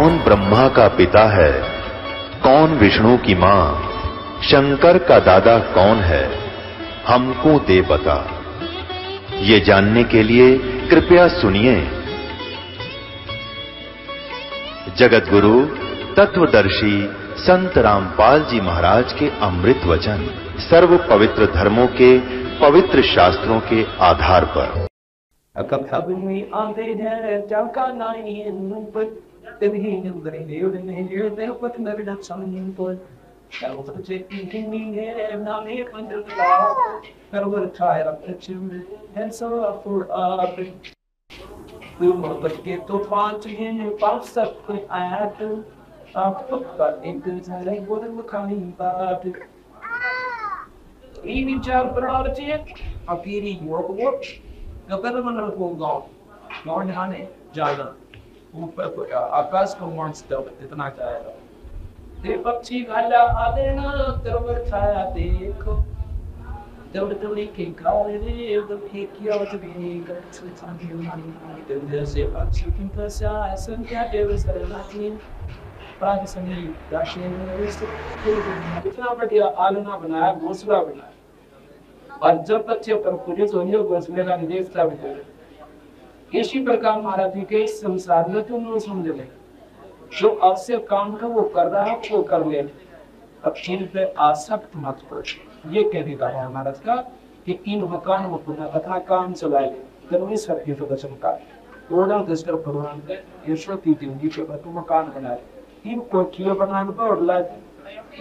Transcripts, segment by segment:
कौन ब्रह्मा का पिता है, कौन विष्णु की मां, शंकर का दादा कौन है, हमको दे बता। ये जानने के लिए कृपया सुनिए जगत गुरु तत्वदर्शी संत रामपाल जी महाराज के अमृत वचन सर्व पवित्र धर्मों के पवित्र शास्त्रों के आधार पर। आकाश को इतना चाहेगा पक्षी गाला आदे ना तरवर छाया देखो जब तुमने के गाले रे उधर फेंकिया तो भी गलत सांगे उन्होंने जैसे पक्षी की प्रसा संख्या देवस करनाती प्राग संगी दाशिन में कितना बढ़िया आलना बनाया घोंसला बनाया और जब बच्चे पर पुलिस होने घोंसले का देवता बिठाया। इसी प्रकार महाराज जी के संसार में तुम समझ ले जो आवश्यक काम का वो कर रहा है वो कर ले, अब इन पे आसक्त मत हो। ये कहने का है महाराज का कि इन मकान में पुनः तथा काम चलाए धर्मेश्वर के प्रदर्शन का ओडा दस्तर भगवान के ईश्वर की देवी के पर मकान बनाए इन कोठियां बनाने पर और लाज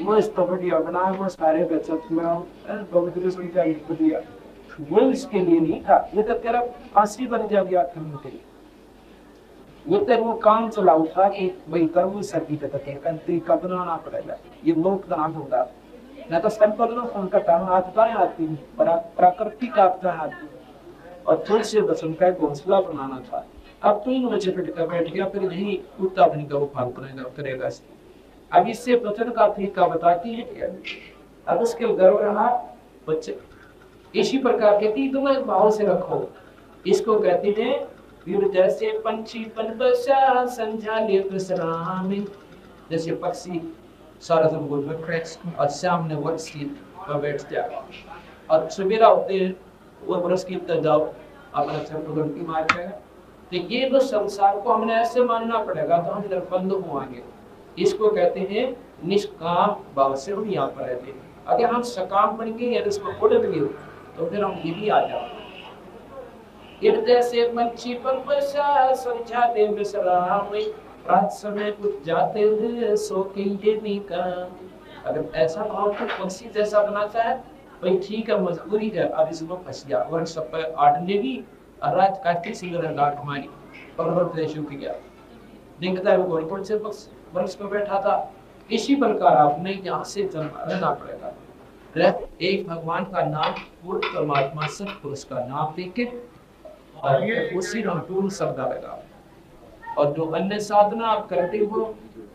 मस्त बढ़िया बनाए मस्त सारे बचत में पवित्र संख्या बढ़िया वो इसके लिए नहीं था, ये तो तेरा फांसी बन जाएगा करने के लिए। ये तो वो काम चलाऊ था कि भाई कर्म सर्दी पे तक तरीका बनाना पड़ेगा, ये लोक दान होगा ना तो सिंपल ना संकट आता है आती प्राकृतिक आपदा आती और थोड़ी से दर्शन का घोंसला बनाना था। अब तो इन बच्चे बैठ गया फिर यही कुत्ता बन का वो फाल करेगा। अब इससे बचन का तरीका बताती है। अब उसके गर्व रहा बच्चे इसी प्रकार के तीन भाव से रखो। इसको कहते हैं फिर जैसे पंछी पन बसा संध्या ले विश्राम, जैसे पक्षी सारा दिन बोल रहे और सामने वर्षी पर बैठ जाए और सवेरा होते वो बरस की जाओ अपना चक्कर की मार के। तो ये तो संसार को हमने ऐसे मानना पड़ेगा तो हम इधर बंद होंगे। इसको कहते हैं निष्काम भाव से हम यहाँ पर रहते हैं। अगर हम सकाम बनेंगे या इसको उड़ गए तो फिर हम यही आ जाओ। हृदय से पंछी पर बसा संध्या दे विश्राम, रात समय कुछ जाते हैं सो के ये नहीं काम। अगर ऐसा भाव को पंछी जैसा बनाता है भाई ठीक है मजबूरी है, अब इसमें फंस गया और सब पर आड़ लेगी और रात काटती सिंगर डाक मारी और देशों की गया देखता है वो कौन से वृक्ष पर बैठा था। इसी प्रकार आपने यहाँ से रहना पड़ेगा। एक भगवान का नाम पूर्ण परमात्मा सतपुरुष का नाम लेके और उसी नाम पूर्ण शब्द आएगा। और जो अन्य साधना आप करते हो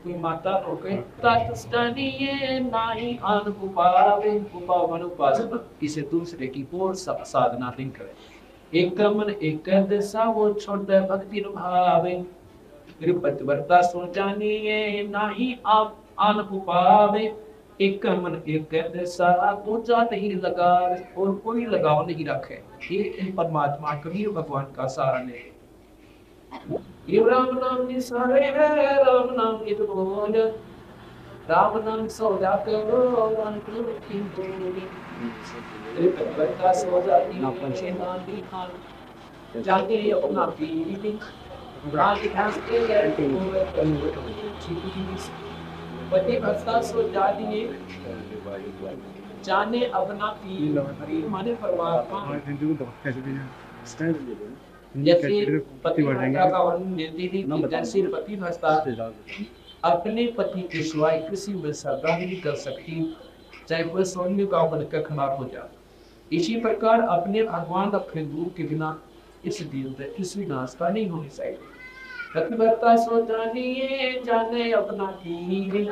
कोई माता को कहे ये नाही आन उपावे उपावन उपासना, इसे दूसरे की पूर्ण साधना नहीं करे। एक मन एक दशा वो छोड़ दे भक्ति भावे, पतिव्रता सो जानिए नाही आप आन उपावे। एक मन एक दशा दूजा नहीं लगा और कोई लगाव नहीं रखे। ये परमात्मा कबीर भगवान का सारा है। ये राम नाम की सारे है, राम नाम की तो बोल, राम नाम सौदा करो राम की बोली। पतिव्रता सो जाती ना पंचे ना दी खान जाके अपना पीली रात घास के पतिव्रता सो जाती जाने अपना पीली माने परमात्मा। जैसे पतिव्रता का वर्णन देती थी जैसे पतिव्रता अपने पति के सिवाय किसी में श्रद्धा नहीं कर सकती, चाहे वह सोने का बनकर खराब हो जाए। इसी प्रकार अपने भगवान अपने गुरु के बिना इस दिन में किसी नाश्ता नहीं होनी चाहिए। पतिव्रता सो जानिए जाने अपना पीली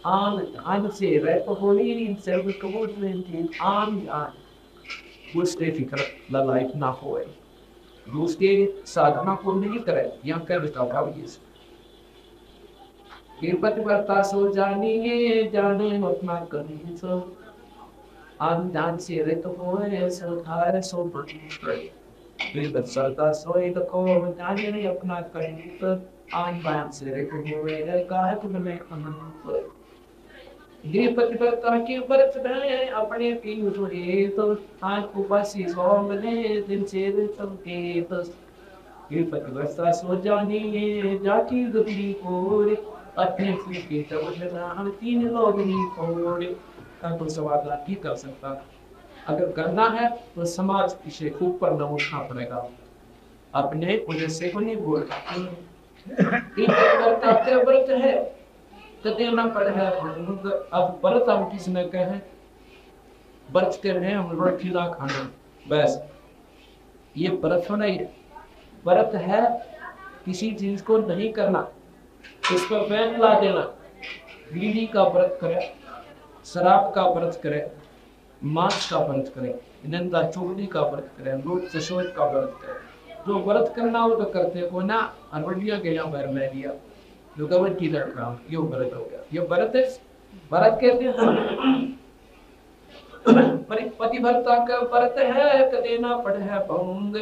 आन से रह होली सर्व कबूत में थी आन उससे फिक्र लाइफ ना होए, दूसरे साधना को नहीं करे। यहाँ कर बताओ कि पतिव्रता सो जानिए जाने अपना करी सो आन जान से रित होए सो धार सो बड़ी पतिव्रता सोई तो को जाने अपना करी तो आन जान से रित होए गाह तुम्हें अनंत ये पतिव्रता के व्रत में अपने पीयू जोड़े तो आज उपासी सोमने दिन से चलते तो ये पतिव्रता सो जानिए जाति दुबली कोरे अपने के तब हम तीन लोग नहीं कोरे का तो सवाल नहीं कर सकता। अगर करना है तो समाज पीछे ऊपर न उठना पड़ेगा, अपने वजह से को नहीं बोल व्रत है तो देना पड़ेगा। अब व्रत हम किसने कहे व्रत कर रहे हैं हम रोटियां खाना, बस ये व्रत नहीं है। व्रत है किसी चीज को नहीं करना, उस पर बैन ला देना। बीड़ी का व्रत करे, शराब का व्रत करे, मांस का व्रत करे, निंदा चुगली का व्रत करे, लूट सशोच का व्रत करे। जो व्रत करना हो तो करते को ना, अनवडिया के यहाँ बैर ले लिया जो गवर की लड़का ये व्रत हो गया। ये व्रत है, व्रत कहते हैं पतिव्रता का व्रत है तो देना पड़े है भंग।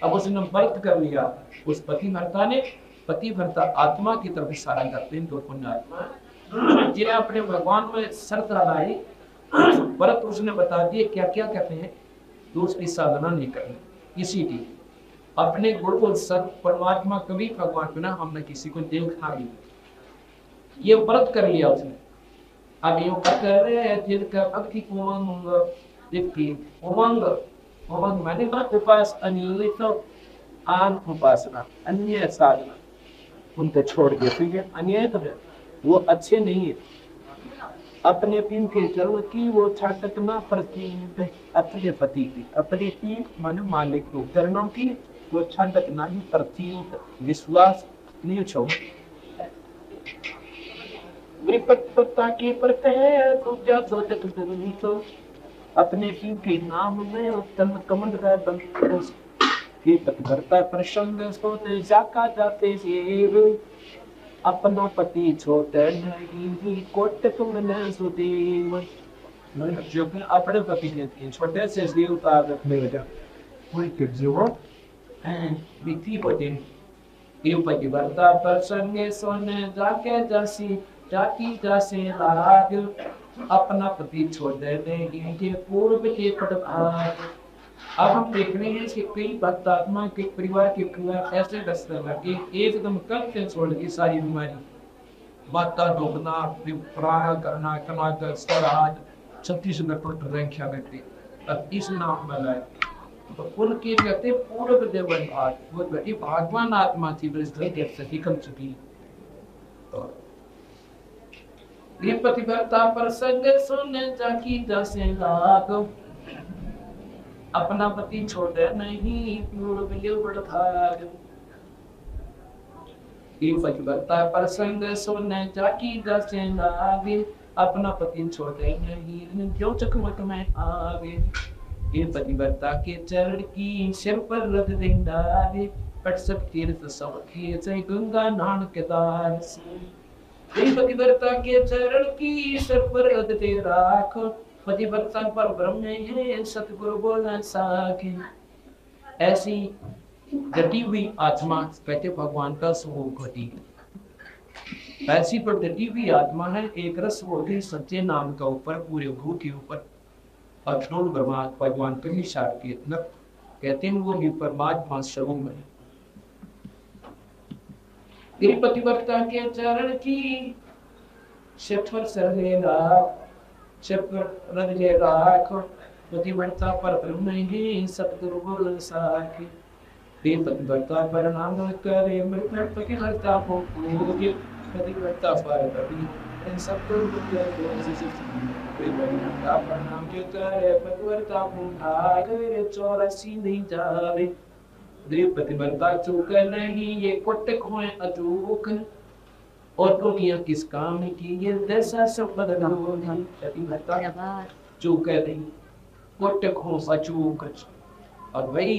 अब उसने व्रत कर लिया, उस पतिव्रता ने, पतिव्रता आत्मा की तरफ इशारा करते हैं, दो पुण्य आत्मा जिन्हें अपने भगवान में शर्त लगाई। व्रत उसने बता दिए क्या क्या कहते हैं, तो उसकी साधना नहीं करनी। इसीलिए अपने गुण को सत परमात्मा कभी भगवान बिना हमने किसी को देखा नहीं, ये व्रत कर लिया उसने। अब यो करे जिनका भक्ति उमंग देखी उमंग उमंग माने उपास अनिलित आन उपासना अन्य साधना उनके छोड़ के ठीक है। अन्य तो वो अच्छे नहीं है, अपने पिन के चरण की वो छाटकना प्रति अपने पति की, अपने की माने मालिक को चरणों की वो छाटकना ही प्रति विश्वास नहीं छोड़। विपत्ता की प्रत है दूजा सोचत तो अपने पीर के नाम में उत्तम कमंड का बंद की पतिव्रता प्रसंग सोते जाका जाते से अपना पति छोटे नहीं कोट तुम न सुदेव जो अपने पति के छोटे से देवता रखने लगा कोई के जीवो व्यक्ति पति ये पतिव्रता प्रसंग सोने जाके जासी जाति जासे लाग अपना पति छोड़ देने के पूर्व के पटभाग। अब हम देख रहे हैं कि कई भक्त आत्मा के परिवार के परिवार ऐसे दस्ते लगे एकदम कल से छोड़ दी सारी बीमारी, माता डूबना, प्राण करना, कमाकर स्वराज 36 टूट रंख्या करते। अब इस नाम बनाए तो उनके कहते पूर्व देवन भाग वो बड़ी भगवान आत्मा थी वृद्धि सती कल चुकी। ये पतिव्रता प्रसंग सुन जाकी जैसे लाग अपना पति छोड़े नहीं पूर्व बढ़ाग। ये पतिव्रता प्रसंग सुन जाकी जैसे लाग अपना पति छोड़े नहीं जो चकमक में आगे। ये पतिव्रता के चरण की सिर पर रख देंगे पट सब तीर्थ सब किए गंगा नान के दार से। पतिव्रता के चरण की सर पर रखते राख पतिव्रता पर ब्रह्म है सतगुरु बोला साखे। ऐसी डटी हुई आत्मा कहते भगवान का स्वरूप घटी, ऐसी पर डटी हुई आत्मा है एक रस होगी सच्चे नाम का ऊपर पूरे भू के ऊपर अखंड ब्रह्मा भगवान कहीं सार के कहते हैं वो भी परमात्मा स्वरूप में। तेरी पतिव्रता के चरण की शिफर सरेगा शिफर रंगेगा पतिव्रता पर ब्रह्म ही सतगुरु बोल साखे। तेरी पतिव्रता पर नाम करे मृत्यु पतिव्रता को पूज्य पतिव्रता पर कभी इन सब को पतिव्रता पर नाम जो करे पतिव्रता को भागे 84 नहीं जावे। पतिव्रता चूक नहीं ये कोटक हुए अचूक और दुनिया किस काम की ये जैसा सब बदला पतिव्रता चूक नहीं कोटक हो अचूक और वही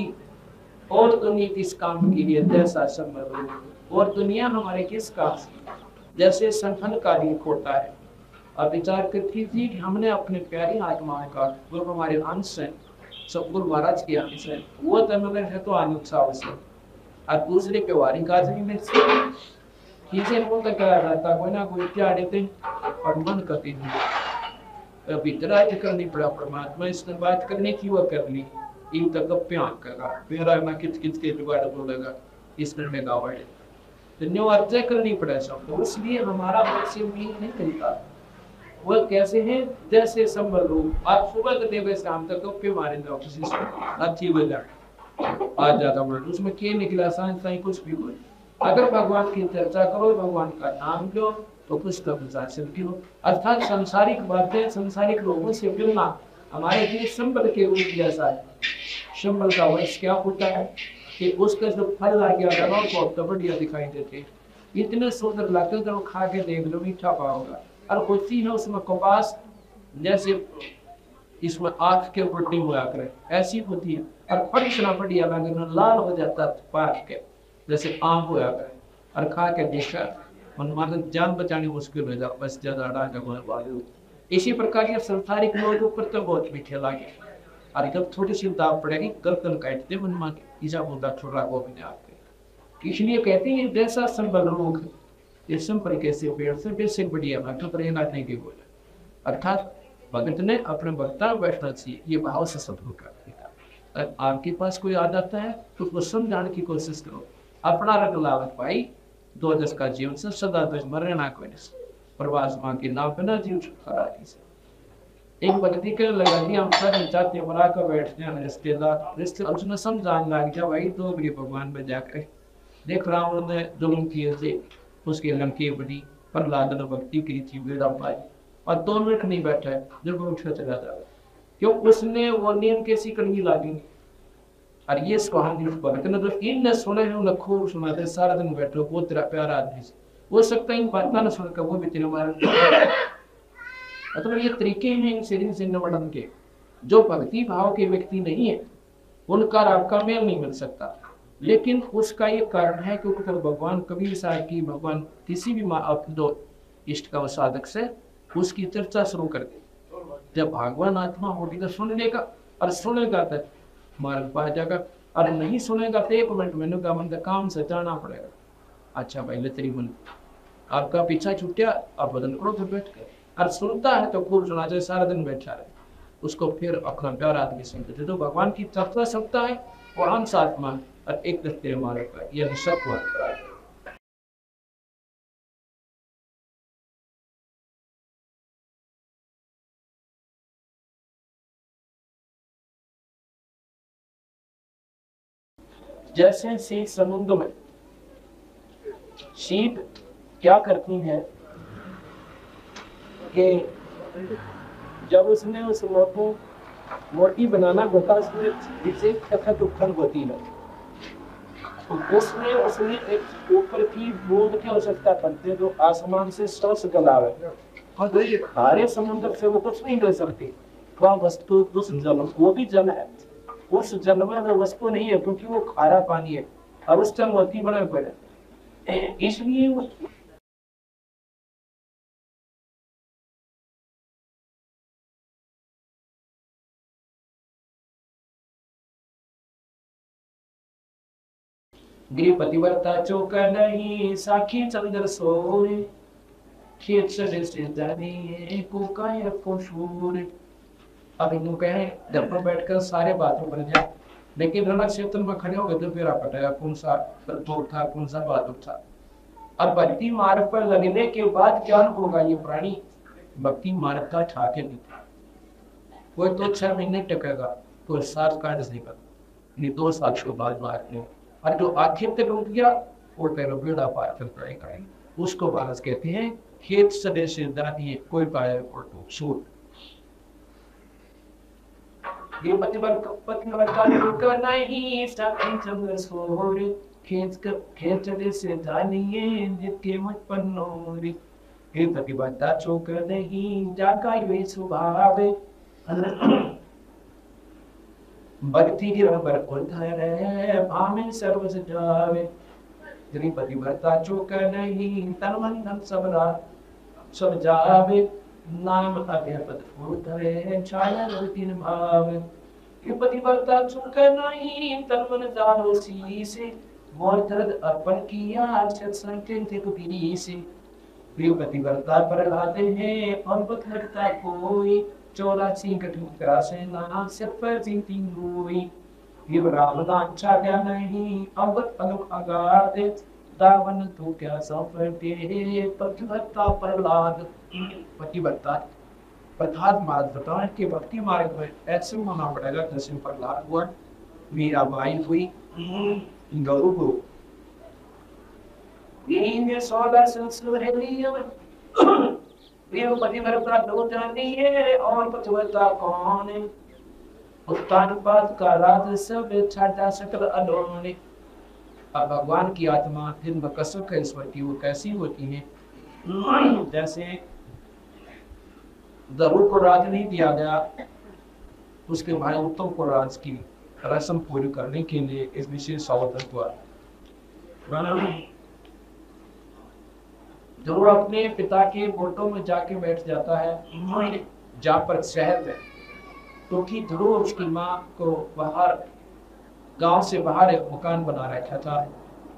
और दुनिया किस काम की ये जैसा सब बदला और दुनिया हमारे किस काम जैसे संघन का लीक होता है। अब विचार करती थी कि हमने अपने प्यारी आत्माओं का जो हमारे अंश है सतगुरु महाराज के अंश है वो तमिल है तो अनुत्साह से और दूसरे व्यवहारिक आदमी में से किसी को तक रहता कोई ना कोई क्या देते और मन करती नहीं वितराय करनी पड़ा परमात्मा इसने बात करने की वह कर ली इन तक प्यार करा मेरा ना किच किच के जुगाड़ बोलेगा इसने में गावा धन्यवाद करनी पड़ा सबको इसलिए हमारा मनुष्य भी नहीं करता वह कैसे हैं जैसे संबल लोग आप सुबह करते हुए शाम तक तो मारे जाओ किसी से अच्छी वजह आज ज्यादा बढ़ उसमें क्या निकला सांस साई कुछ भी कुछ अगर भगवान की चर्चा करो भगवान का नाम लो तो कुछ का सिद्धि हो अर्थात सांसारिक बातें सांसारिक लोगों से मिलना हमारे लिए संबल के रूप जैसा है। संबल का वर्ष क्या होता है कि उसका जो फल आ गया दबाव को तो बढ़िया दिखाई देते इतने सुंदर लगते तो खा के देख लो मीठा पाओगा और होती है उसमें कपास जैसे इसमें आँख के ऊपर नहीं हुआ करे ऐसी होती है और परीक्षणा बढ़िया लगे लाल हो जाता पाक के जैसे आम हुआ करे और खा के देखा मन जान बचानी मुश्किल हो जाए बस ज्यादा इसी प्रकार ये संसारिक लोगों पर तो बहुत मीठे लगे और जब थोड़ी सी दाव पड़ेगी गर्दन काटते मन मान ईसा बोलता छोड़ा वो भी आपके इसलिए कहते हैं जैसा संबल रोग इस संपर्क से पेड़ से बेसिक बढ़िया भक्त प्रेरणा नहीं की बोले अर्थात भगत ने अपने भक्ता बैठना चाहिए ये भाव से सब होगा अगर आपके पास कोई आदत है तो उसको समझाने की कोशिश करो अपना रंग लावत पाई 2 दस का जीवन से सदा दस मरना कोई नहीं प्रवास मां की नाव पे ना जीव खराबी से एक भक्ति के लगा दिया हम सब चाहते बना कर बैठते हैं रिश्ते उसने समझाने लग गया भाई तो भी भगवान में जाकर देख रावण ने जुल्म किए थे उसके लंके बड़ी प्रहलाद ने भक्ति की थी वेदा पाई और 2 मिनट नहीं बैठा है जब वो उठा चला जाए क्यों उसने वो नियम कैसी करनी लगेंगे और ये कहानी उस भक्त ने तो इनने सुने हैं उन्हें खूब सुनाते सारा दिन बैठो वो तेरा प्यारा आदमी से हो सकता है इन बात ना सुनकर वो भी तेरे मारे मतलब ये तरीके हैं इन सीरीज से निवड़न के जो भक्ति भाव के व्यक्ति नहीं है उनका आपका मेल नहीं मिल सकता लेकिन उसका ये कारण है क्योंकि भगवान कबीर साहब की भगवान किसी भी दो इष्ट का साधक से उसकी चर्चा शुरू कर दी जब भगवान आत्मा होगी तो सुन लेगा और सुनेगा तो मार्ग पा जाएगा और नहीं सुनेगा तो 1 मिनट मैंने का मन काम से जाना पड़ेगा अच्छा भाई तेरी मन आपका पीछा छूटा आप बदल करो फिर बैठ कर और सुनता है तो खूब सुना चाहिए सारा दिन बैठा रहे उसको फिर अपना प्यार आदमी सुनते थे तो भगवान की चर्चा सकता है वो अंश आत्मा और एक दस्ते मार्ग पर यह सब हुआ जैसे सी समुद्र में शीप क्या करती है कि जब उसने उस मोटी बनाना होता उसमें जिसे खखत उखल होती है तो उसने एक ऊपर की बूंद की आवश्यकता पड़ती है जो आसमान से स्पर्श गलावे और तो ये खारे समुद्र से वो कुछ नहीं ले सकती वह वस्तु उस जल वो भी जल है उस जल में वो वस्तु नहीं है क्योंकि वो खारा पानी है अब उस जल मोती बने पड़े इसलिए गिरी पतिव्रता चौक नहीं साखी चंद्र सोरे खेत से जानी को काय को शूर अब इन कहे जब पर बैठकर सारे बातों पर जाए लेकिन रण क्षेत्र में खड़े हो गए तो फिर आप बताया कौन सा तत्व था कौन सा बात था और भक्ति मार्ग पर लगने के बाद क्या होगा ये प्राणी भक्ति मार्ग का ठाके नहीं था कोई तो 6 महीने टकेगा तो 7 का नहीं पता नहीं 2 साल के बाद मार्ग में और जो आखिर तक रुक गया वो तेरा बेड़ा पार कर पड़ेगा उसको बारस कहते हैं खेत सदे से दादी कोई पाए और तो सूर ये पतिवर्ता रुक नहीं साखी चंद्र सोर खेत सदे से दानिए जितके मुझ पर नूर ये पतिवर्ता चौक नहीं जागा ये स्वभाव भक्ति की रबर उधर है भामे सर्व सजावे तेरी पतिव्रता चूक नहीं, तन मन धन सब जावे, नाम अभ्यपद फूट है छाया तीन भाव। ये पतिव्रता चूक नहीं, तन मन जानो सी से, मोर दर्द अर्पण किया सत्संग कबीरी से। प्रिय पतिव्रता पर लाते हैं अमृत लगता कोई, 84 कठोरा से नाम सिर पर जीती हुई। ये रामदान चाहा नहीं अमृत अलग अगाध, दावन तो क्या सफरते पतिव्रता प्रहलाद। पतिव्रता प्रहलाद मार्ग बताओ कि भक्ति मार्ग में ऐसे होना पड़ेगा जैसे प्रहलाद हुआ, मीराबाई हुई, गौरव हो। ये 16 संस्कृतियों ये पतिव्रता दो जानी है और पतिव्रता कौन है। उत्तान पाद का राज सब छाटा सकल अडोने। अब भगवान की आत्मा दिन बकसर कैसी वो कैसी होती है, जैसे दरुड़ को राज नहीं दिया गया, उसके भाई उत्तम को राज की रस्म पूरी करने के लिए इस विशेष अवतार हुआ। जरूर अपने पिता के गोटों में जाके बैठ जाता है, जहाँ पर शहर में, क्योंकि ध्रुव उसकी माँ को बाहर गांव से बाहर एक मकान बना रखा था,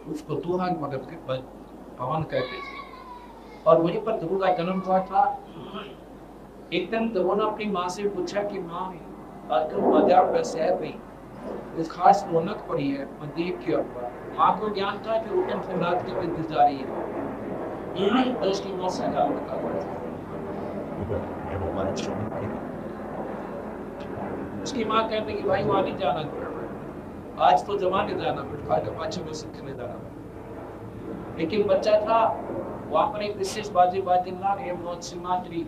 उसको दुहान मगध के भवन कहते थे, और वहीं पर ध्रुव का जन्म हुआ था। एक दिन ध्रुव ने अपनी माँ से पूछा कि माँ आजकल बाजार में शहर में इस खास रौनक पड़ी है, मैं देख के आऊंगा। माँ को ज्ञान था कि रोटन से रात के दिन जा रही है, उसकी माँ से उसकी माँ कहने की भाई वहां नहीं जाना, आज तो जमाने जाना बच्चों को सीखने जाना। लेकिन बच्चा था वहां पर एक विशेष बाजी ला रहे मातरी,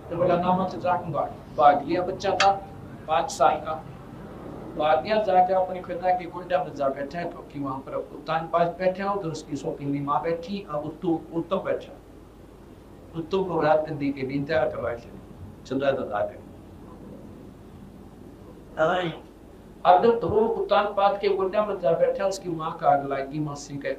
तो बोला नाम से जाऊंगा। भाग लिया, बच्चा था 5 साल का, भाग लिया जाके अपने पिता के गुड्डा में जा बैठा है, क्योंकि वहां पर उत्तान पास बैठे हो तो उसकी सोपिंग माँ बैठी, अब उत्तम बैठा, उत्तम को रात दी के दिन तैयार करवाए चल रहा था। अब जब ध्रुव उत्तान पाद के गुड्डा में जा बैठा, उसकी माँ का आग लगी मौसी के,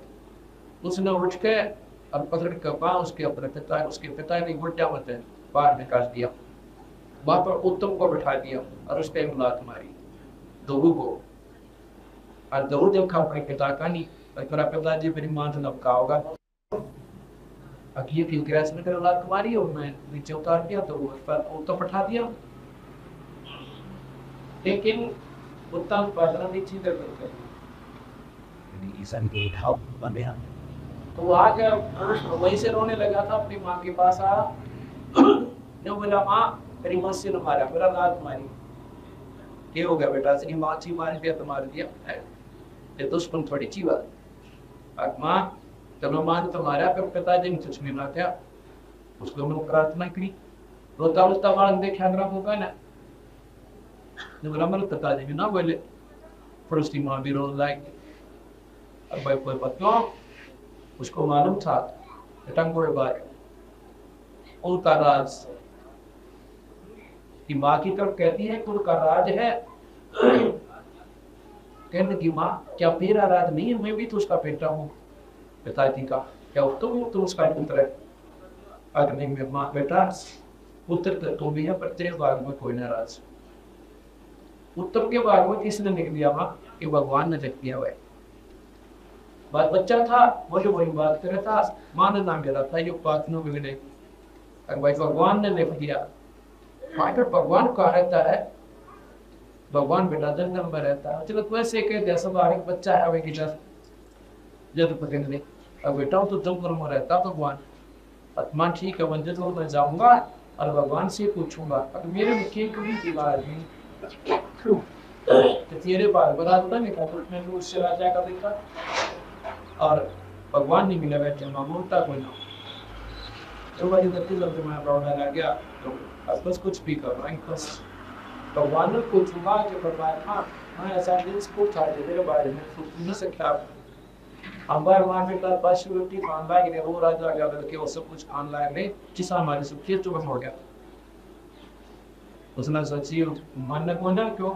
उसने उठ के और पकड़ के पाँव उसके पिता ने गुड्डा में बाहर निकाल दिया, वहां पर उत्तम को बैठा दिया और उसके लात मारी ध्रुव को। और ध्रुव जब खा अपने पिता का नहीं, मेरा पिताजी मेरी माँ से नबका होगा, अब ये फिर ग्रैस में कर लात मारी और मैं नीचे उतार दिया तो उत्तम बैठा दिया। लेकिन उत्तम पादरा नीचे कर देते, तो वो आ गया, वहीं से रोने लगा था, अपनी माँ के पास आया, जो बोला माँ मेरी मस्सी ने मारा, मेरा लात मारी, ये हो गया बेटा, तेरी माँ ची मार दिया तो मार दिया, ये तो उसको थोड़ी अच्छी बात। माँ चलो माँ ने तो मारा, फिर पिताजी ने कुछ नहीं था, उसको मैंने प्रार्थना की, रोता रोता मार देखे आग्रह होगा ना, बोला मेरे पिताजी भी ना बोले, फिर उसकी माँ भी रोने लगी। अब भाई कोई बच्चों उसको मालूम था टंगोड़े बारे उनका राज की माँ की तरफ कहती है कि उनका राज है। कहने की माँ क्या मेरा राज नहीं है, मैं भी तो उसका बेटा हूँ। पिताजी का क्या तुम उसका पुत्र है? अगर नहीं मैं माँ बेटा पुत्र तो भी है, पर तेरे बाग में कोई नाराज। उत्तम के बाग में किसने लिख दिया माँ कि भगवान ने लिख दिया हुआ है। बात बच्चा था मुझे वही बात कर रहा था, माँ ने नाम मेरा था, ये बात न बिगड़े, भाई भगवान ने लिख दिया। पर भगवान कहाँ रहता है? भगवान बेटा जंगल में रहता है। चलो वैसे कह दिया सब एक बच्चा है वे की जब पकड़ने, अब बेटा तो जंगल में रहता भगवान। आत्मा ठीक है, मंदिर तो मैं जाऊंगा और भगवान से पूछूंगा, अगर मेरे मुख्य कभी दीवार में तो तेरे बार बता दो ना, मैं उससे राजा का देखा और भगवान नहीं मिला, बैठे मामूलता कोई ना, तो बड़ी गति लग मैं प्रौढ़ा रह गया, तो बस कुछ भी कर रहा है, बस भगवान को चुना के भगवान हाँ मैं ऐसा दिल को था तेरे बारे में सोच नहीं सकता। हमारे वहाँ पे कल बस रोटी खान लाए ने वो राजा गया करके वो सब कुछ खान लाए ने जिस हमारे सब खेत तो हो गया। उसने सोची मन को ना क्यों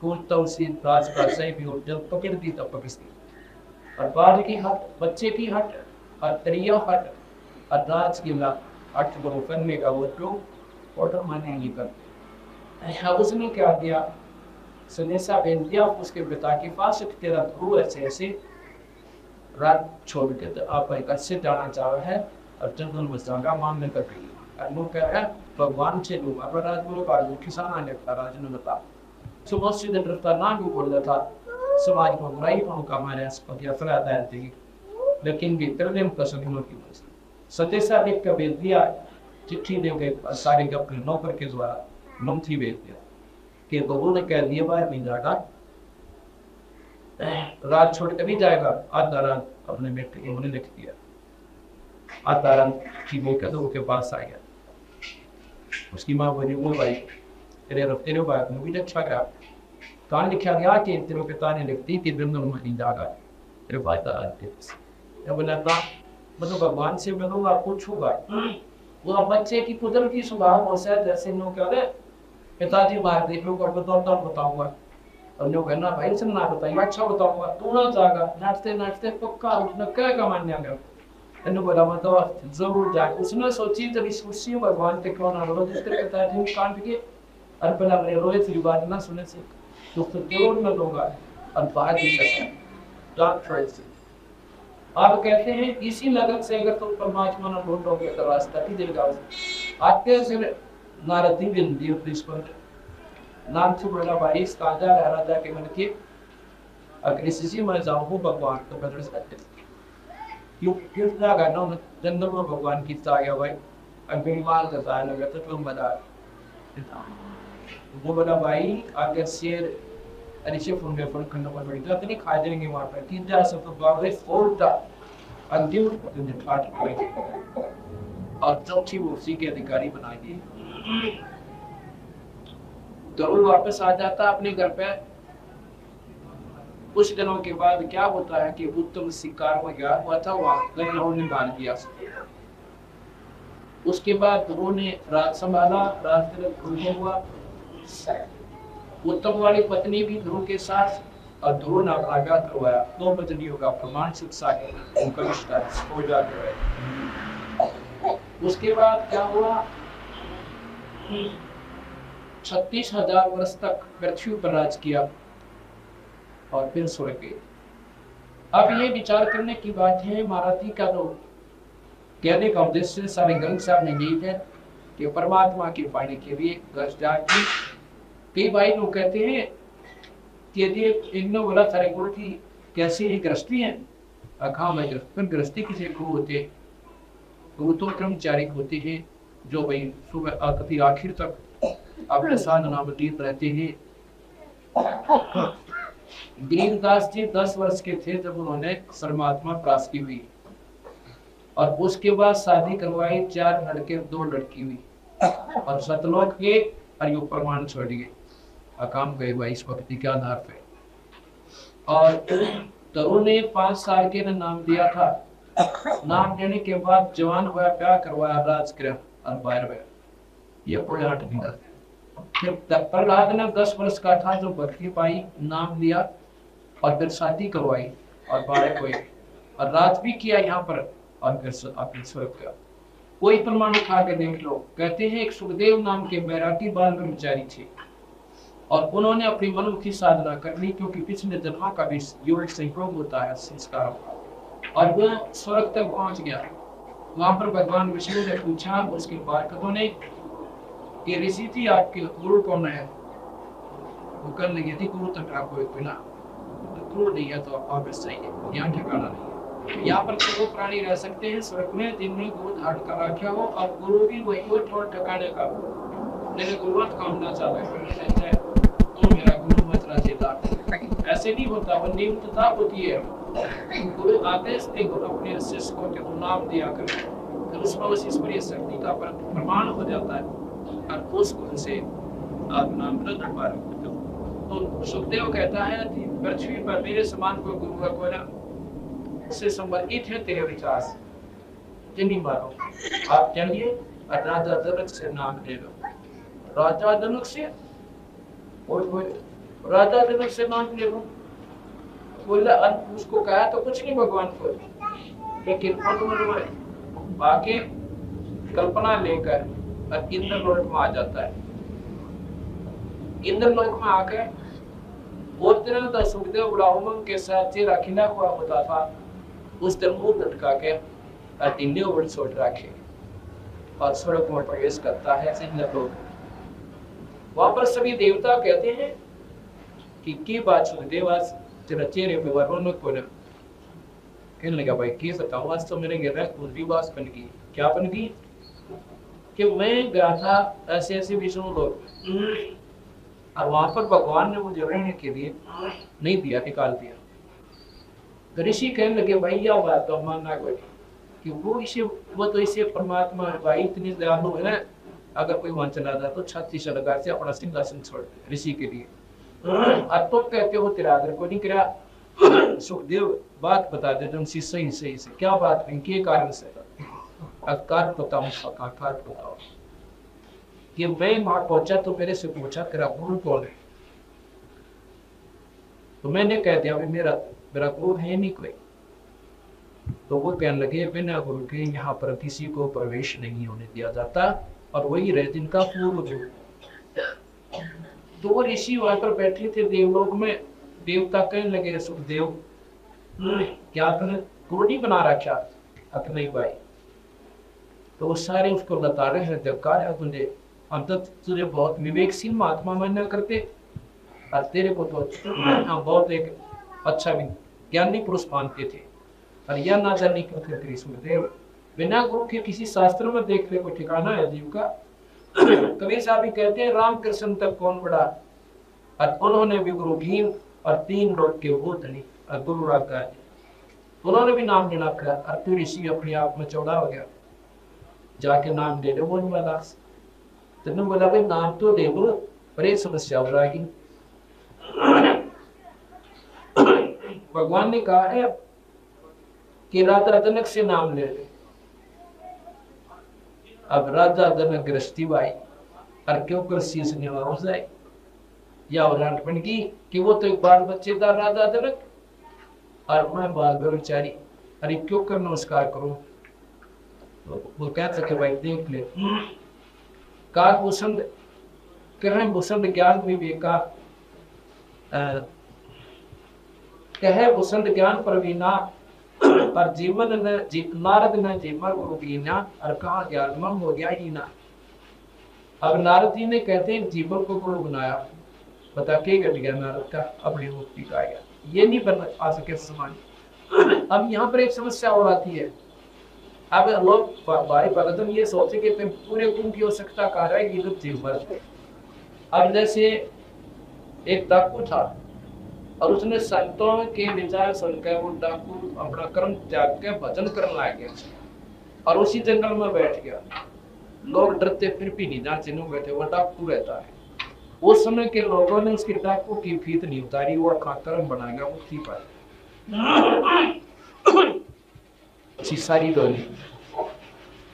कौन तो उसी राज का सही भी हो, जब पकड़ दी तब पकड़ती और बाद की हट, बच्चे की हट, और तरिया हट, और राज की ला हट को करने का वो तो ऑर्डर मानेंगी कर। उसने क्या किया, संदेशा भेज दिया उसके पिता के पास, तेरा गुरु ऐसे ऐसे रात छोड़ के तो आप एक अच्छे जाना चाह रहा है और जंगल में जागा मांगने कर रही है। वो कह रहा है भगवान से लोग अब राजगुरु का किसान आने का राज ने बता सुबह से दिन रफ्तार ना भी बोल था समाज को बुराई को का हमारे आसपास या फरा दायर थी, लेकिन भी तरलेम का सदियों की वजह सतेसा देख कर भेज दिया, चिट्ठी दे के सारे गप नौकर के द्वारा मंत्री भेज दिया कि बबू ने कह दिया बाहर नहीं जाएगा, रात छोड़ के नहीं जाएगा। आधा रात अपने बेटे उन्होंने लिख दिया, आधा रात की वो कहते के पास आ गया। उसकी माँ बोली वो भाई तेरे बात में भी अच्छा गया, कहां लिखा गया कि तेरे पिता ने लिख दी कि जंगल में नहीं जाएगा तेरे भाई का बोला मतलब भगवान से मिलूंगा पूछूंगा वो बच्चे की कुदरत की स्वभाव हो सकता जैसे नो क्या है पिताजी मार दे लोग बताऊंगा और लोग है ना भाई से ना बताइए अच्छा बताऊंगा तू ना जाएगा नाचते नाचते पक्का उसने क्या कमाने आ गया इन बोला मतलब जरूर जाए। उसने सोची जब इस कुर्सी भगवान के कौन आ रहा जिसके पिताजी कांड के और पहला मेरे रोए थी बात ना सुने से तो जरूर मैं लूंगा और बात ही करता आप कहते हैं इसी लगन से अगर तुम परमात्मा न ढूंढोगे तो रास्ता ही दिल गाओ। आते से नारदी बिंदी प्रिंसिपल नाम से बड़ा भाई काजा राजा के मन के अगर इसी में जाऊं भगवान तो बदल सकते क्यों क्यों लगा ना जन्म में भगवान की ताया भाई अगर माल करता है लगा तो तुम बता वो बड़ा भाई अगर शेर अनिश्चित फोन में फोन करना पड़ेगा तो नहीं खा जाएंगे वहां पर तीन चार सब तो बाबरे फोड़ता अंतिम दिन पाठ करेंगे और चौथी वो उसी के अधिकारी बनाएंगे। तो वो वापस आ जाता अपने घर पे। कुछ दिनों के बाद क्या होता है कि उत्तम शिकार में गया हुआ था वहां ने मार दिया। उसके बाद उन्होंने राज संभाला, राज हुआ। उत्तम वाली पत्नी भी ध्रुव के साथ और ध्रुव ने अपना विवाह करवाया। 2 पत्नियों का प्रमाण शिक्षा उनका रिश्ता हो जाता है। उसके बाद क्या हुआ 36,000 वर्ष तक पृथ्वी पर राज किया और फिर स्वर्ग गए। अब ये विचार करने की बात है महारथी का लोग कहने का उद्देश्य सारे ग्रंथ साहब ने यही है कि परमात्मा के पाने के लिए कई भाई लोग कहते हैं कि यदि इग्नो वाला सारे गुरु की कैसी एक गृहस्थी है अखा में फिर गृहस्थी किसी गुरु होते गुरु तो कर्मचारी होते हैं जो भाई सुबह कभी आखिर तक अपने साथ नामतीत रहते हैं। गरीबदास जी 10 वर्ष के थे जब उन्होंने परमात्मा प्राप्ति हुई और उसके बाद शादी करवाई 4 लड़के 2 लड़की हुई और सतलोक के और प्रमाण छोड़ गए अकाम गए भाई इस भक्ति के आधार पे। और तरुण ने 5 साल के नाम दिया था। नाम देने के बाद जवान हुआ प्यार करवाया राजगृह और बाहर गया ये प्रयाट दिया। फिर प्रहलाद ने 10 वर्ष का था जो भक्ति पाई नाम दिया और फिर शादी करवाई और बाहर हुए और राज भी किया यहाँ पर और फिर अपने स्वर्ग का कोई प्रमाण उठा के देख लो। कहते हैं एक सुखदेव नाम के बैरागी बाल ब्रह्मचारी थे और उन्होंने अपनी मनमुखी साधना कर ली क्योंकि पिछले जन्म का भी योग संयोग होता है संस्कार और वह स्वर्ग तक पहुंच गया। वहां पर भगवान विष्णु ने पूछा उसके पार्षदों ने कि ऋषि थी आपके गुरु कौन है? वो कर लगी थी गुरु तक आपको एक बिना गुरु नहीं है तो आप चाहिए यहाँ ठिकाना नहीं। यहाँ पर वो प्राणी रह सकते हैं स्वर्ग में जिनमें गुरु धारण कर रखा हो और गुरु भी वही हो छोड़ ठिकाने का मेरे गुरुवत कामना चाहता है तो मेरा गुरु मत रचेता ऐसे नहीं होता वो नियमितता होती है। गुरु आदेश दे गुरु अपने शिष्य को के नाम दिया कर फिर उसमें उस ईश्वरीय शक्ति का प्रमाण हो जाता है और उस गुण से आप नाम दरबार तो सुखदेव कहता है कि पृथ्वी पर मेरे समान कोई गुरु का कोई से संबंधित है तेरे विचार जिन्हीं मारो आप चलिए और राजा जनक से नाम ले लो। राजा जनक से राजा जनक से नाम ले लो बोला उसको कहा तो कुछ नहीं भगवान को, लेकिन आके कल्पना लेकर और इंद्रलोक में आ जाता है। इंद्रलोक में आकर और दिन तो सुखदेव बड़ा उमंग के साथ चेहरा खिला हुआ होता था, उस दिन मुंह लटका के टिंडे ऊपर छोड़ रखे और सड़क में प्रवेश करता है इंद्रलोक। वहां पर सभी देवता कहते हैं कि बात सुखदेव आज तेरा चेहरे पे रौनक को ना, कहने लगा भाई क्या बताऊं, आज तो मेरे घर कुंडली बात बन गई। क्या बन गई? कि मैं गया था ऐसे ऐसे विष्णु लोग, और वहां पर भगवान ने मुझे रहने के लिए नहीं दिया, निकाल दिया। तो ऋषि कहने लगे भाई यह बात तो मानना कोई कि वो तो इसे परमात्मा भाई इतनी दयालु है ना, अगर कोई वहां चला जाए तो छाती से लगा से अपना सिंहासन छोड़ दे ऋषि के लिए। अब तो कहते हो तेरा आदर को नहीं करा। सुखदेव बात बता दे तुम सही सही से क्या बात नहीं, के कारण से कार बताओ, कार बताओ कि मैं वहां पहुंचा तो मेरे से पूछा तेरा गुरु कौन है, तो मैंने कह दिया मेरा गुरु है नहीं कोई। तो वो कहने लगे बिना गुरु के यहाँ पर किसी को प्रवेश नहीं होने दिया जाता, और वही रहे जिनका पूर्व गुरु। तो वो ऋषि वहां पर बैठे थे देवलोक में, देवता कहने लगे सुखदेव क्या तुमने गुरु नहीं बना रखा? नहीं भाई। तो वो सारे उसको बता रहे हैं देवकार तुझे अंतत तुझे बहुत विवेकशील महात्मा मानना करते, और तेरे को तो बहुत एक अच्छा भी ज्ञानी पुरुष मानते थे, और यह ना जानने करते थे सुखदेव बिना गुरु के किसी शास्त्र में देखने को ठिकाना है जीव का। कबीर साहब भी कहते हैं राम कृष्ण तक कौन बड़ा, और उन्होंने भी गुरु भीम और 3 लोग के वो धनी और गुरु राग उन्होंने भी नाम लेना कहा, और फिर ऋषि अपने आप में चौड़ा हो गया, जाके नाम ले लो बोलने वाला। तुमने बोला भाई नाम तो दे दो, पर एक समस्या हो रही। भगवान ने कहा है कि राजा जनक से नाम ले ले। अब राजा जनक गृहस्थी भाई और क्यों कर शीश निवा हो जाए, या उदाहरण बन गई कि वो तो एक बाल बच्चेदार राजा जनक और मैं बाल ब्रह्मचारी, अरे क्यों कर नमस्कार करो। वो कह सके भाई देख ले काक भूषण कह भूषण ज्ञान विवेका कह भूषण ज्ञान प्रवीणा, पर जीवन न नारद न जीवन गुरु कीना, और कहा ज्ञान मन हो गया ही ना। अब नारद जी ने कहते हैं जीवन को गुरु बनाया, बता के घट गया नारद का, अपनी मुक्ति का गया, ये नहीं बन आ सके समान। अब यहाँ पर एक समस्या और आती है। अब लोग भाई भगतन ये सोचे कि पूरे कुंभ की आवश्यकता कहा रहेगी तो जीव पर। अब जैसे एक डाकू था और उसने संतों के विचार सुनकर वो डाकू अपना कर्म त्याग के भजन करने लग गया और उसी जंगल में बैठ गया। लोग डरते फिर भी नहीं जाते बैठे, वो डाकू रहता है। उस समय के लोगों ने उसके डाकू की फीत नहीं उतारी और कर्म बना गया मुक्ति पर सारी डोली।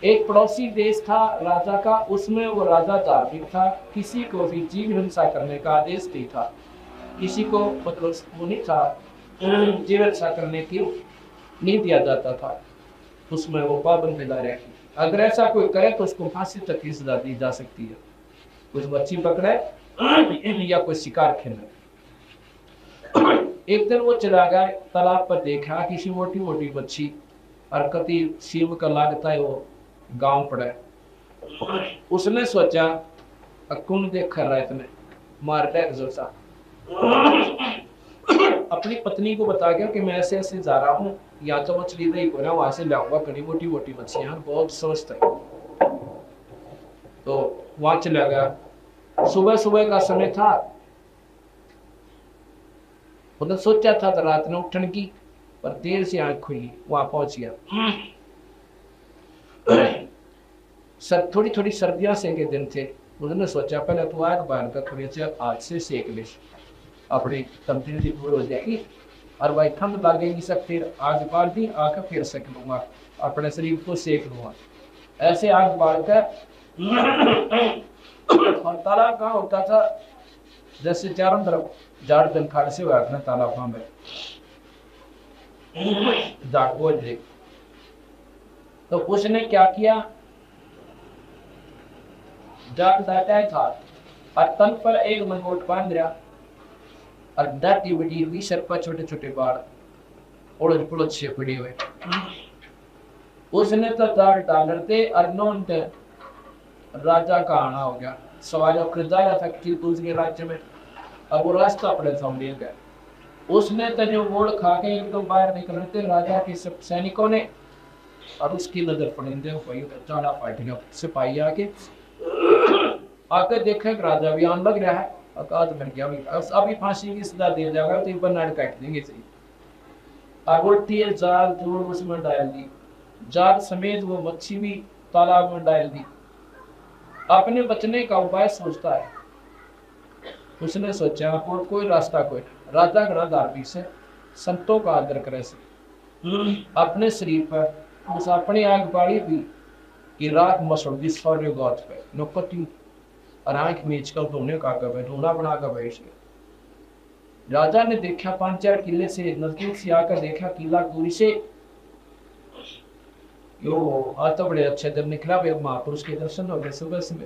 एक पड़ोसी देश था राजा का, उसमें वो राजा धार्मिक था, किसी को भी जीव हिंसा करने का आदेश नहीं था, किसी को मतलब वो नहीं था जीव हिंसा करने की नहीं दिया जाता था, उसमें वो पाबंद मिला रहे। अगर ऐसा कोई करे तो उसको फांसी तक की सजा दी जा सकती है, कुछ बच्ची पकड़े या कोई शिकार खेले। एक दिन वो चला गया तालाब पर, देखा किसी मोटी मोटी बच्ची और कति शिव का लागता है वो गांव पड़ा। उसने सोचा कौन देख रहा है इतने मार दे जोसा। अपनी पत्नी को बता गया कि मैं ऐसे ऐसे जा रहा हूँ, या तो मछली नहीं को ना वहां से लाऊंगा, बड़ी मोटी मोटी मछलियां बहुत समझता है। तो वहां चला गया, सुबह सुबह का समय था, उन्हें सोचा था तो रात में उठने की, पर देर से आंख खुली, वहां पहुंच गया। थोड़ी थोड़ी सर्दियां से के दिन थे, उन्होंने सोचा पहले तो आग बांध कर थोड़ी से आज से सेक ले, अपनी तमतीन पूरी हो जाएगी और भाई ठंड लगेगी सब, फिर आग बाल दी आकर फिर सेक लूंगा, अपने शरीर को सेक लूंगा। ऐसे आग बाल कर और तालाब कहाँ होता था, जैसे चारों तरफ झाड़ जंखाड़ से हुआ अपना तालाब में। जाट बोल रही। तो उसने क्या किया, जाट जाता था और तन पर एक मंगोट बांध रहा और दाटी बड़ी हुई, सर पर छोटे छोटे बाल, उड़द पुड़द से पड़े हुए। उसने तो जाट डालते और नोन राजा का आना हो गया। सवालों कर जाया था कि दूसरे राज्य में, अब वो रास्ता अपने सामने गया। उसने तो जो गोड़ खा के एकदम बाहर निकल रहे थे राजा के सब सैनिकों ने, और उसकी नजर पड़ी चाड़ा फाइट गया। सिपाही आके देखे राजा भी आन लग रहा है, अकाद बन गया, अभी फांसी की सजा दे जाएगा तो बनाड़ काट देंगे सही। आगोटी जाल जोड़ उसमें डाल दी, जाल समेत वो मच्छी भी तालाब में डाल दी। अपने बचने का उपाय सोचता है। उसने सोचा और कोई रास्ता कोई, राजा गणा धार्मिक से, संतों का आदर करे से, अपने शरीर पर उस अपनी आग बाड़ी भी कि रात मसड़ दी सौर्य गौत पे नौकती और आंख मीच कर धोने का कब ढूंढा बना कर बैठ गया। राजा ने देखा 5-4 किले से नजदीक से आकर देखा किला दूरी से, यो आज तो बड़े अच्छे दिन निकला, महापुरुष के दर्शन हो गए सुबह सुबह।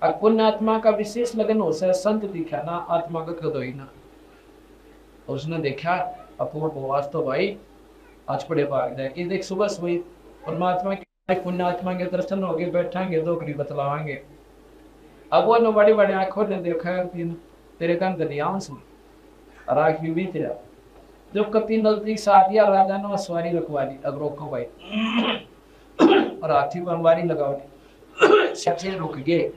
और पुण्य आत्मा का विशेष लगन हो से संत दिखा ना आत्मा का कदोई ना। उसने देखा अपूर्व वास्तव भाई आज बड़े भाग जाए कि देख सुबह सुबह परमात्मा के पुण्य आत्मा के दर्शन हो गए, बैठेंगे दो कड़ी बतलावाएंगे। अब वो बड़ी बड़ी आंखों ने देखा तेरे कान दरियाओं से और आंख भी तेरा जब कति नजदीक से आ दिया, राजा ने सवारी रखवा दी। अब रोको भाई और हाथी पर अंबारी लगाओ, सबसे रुक गए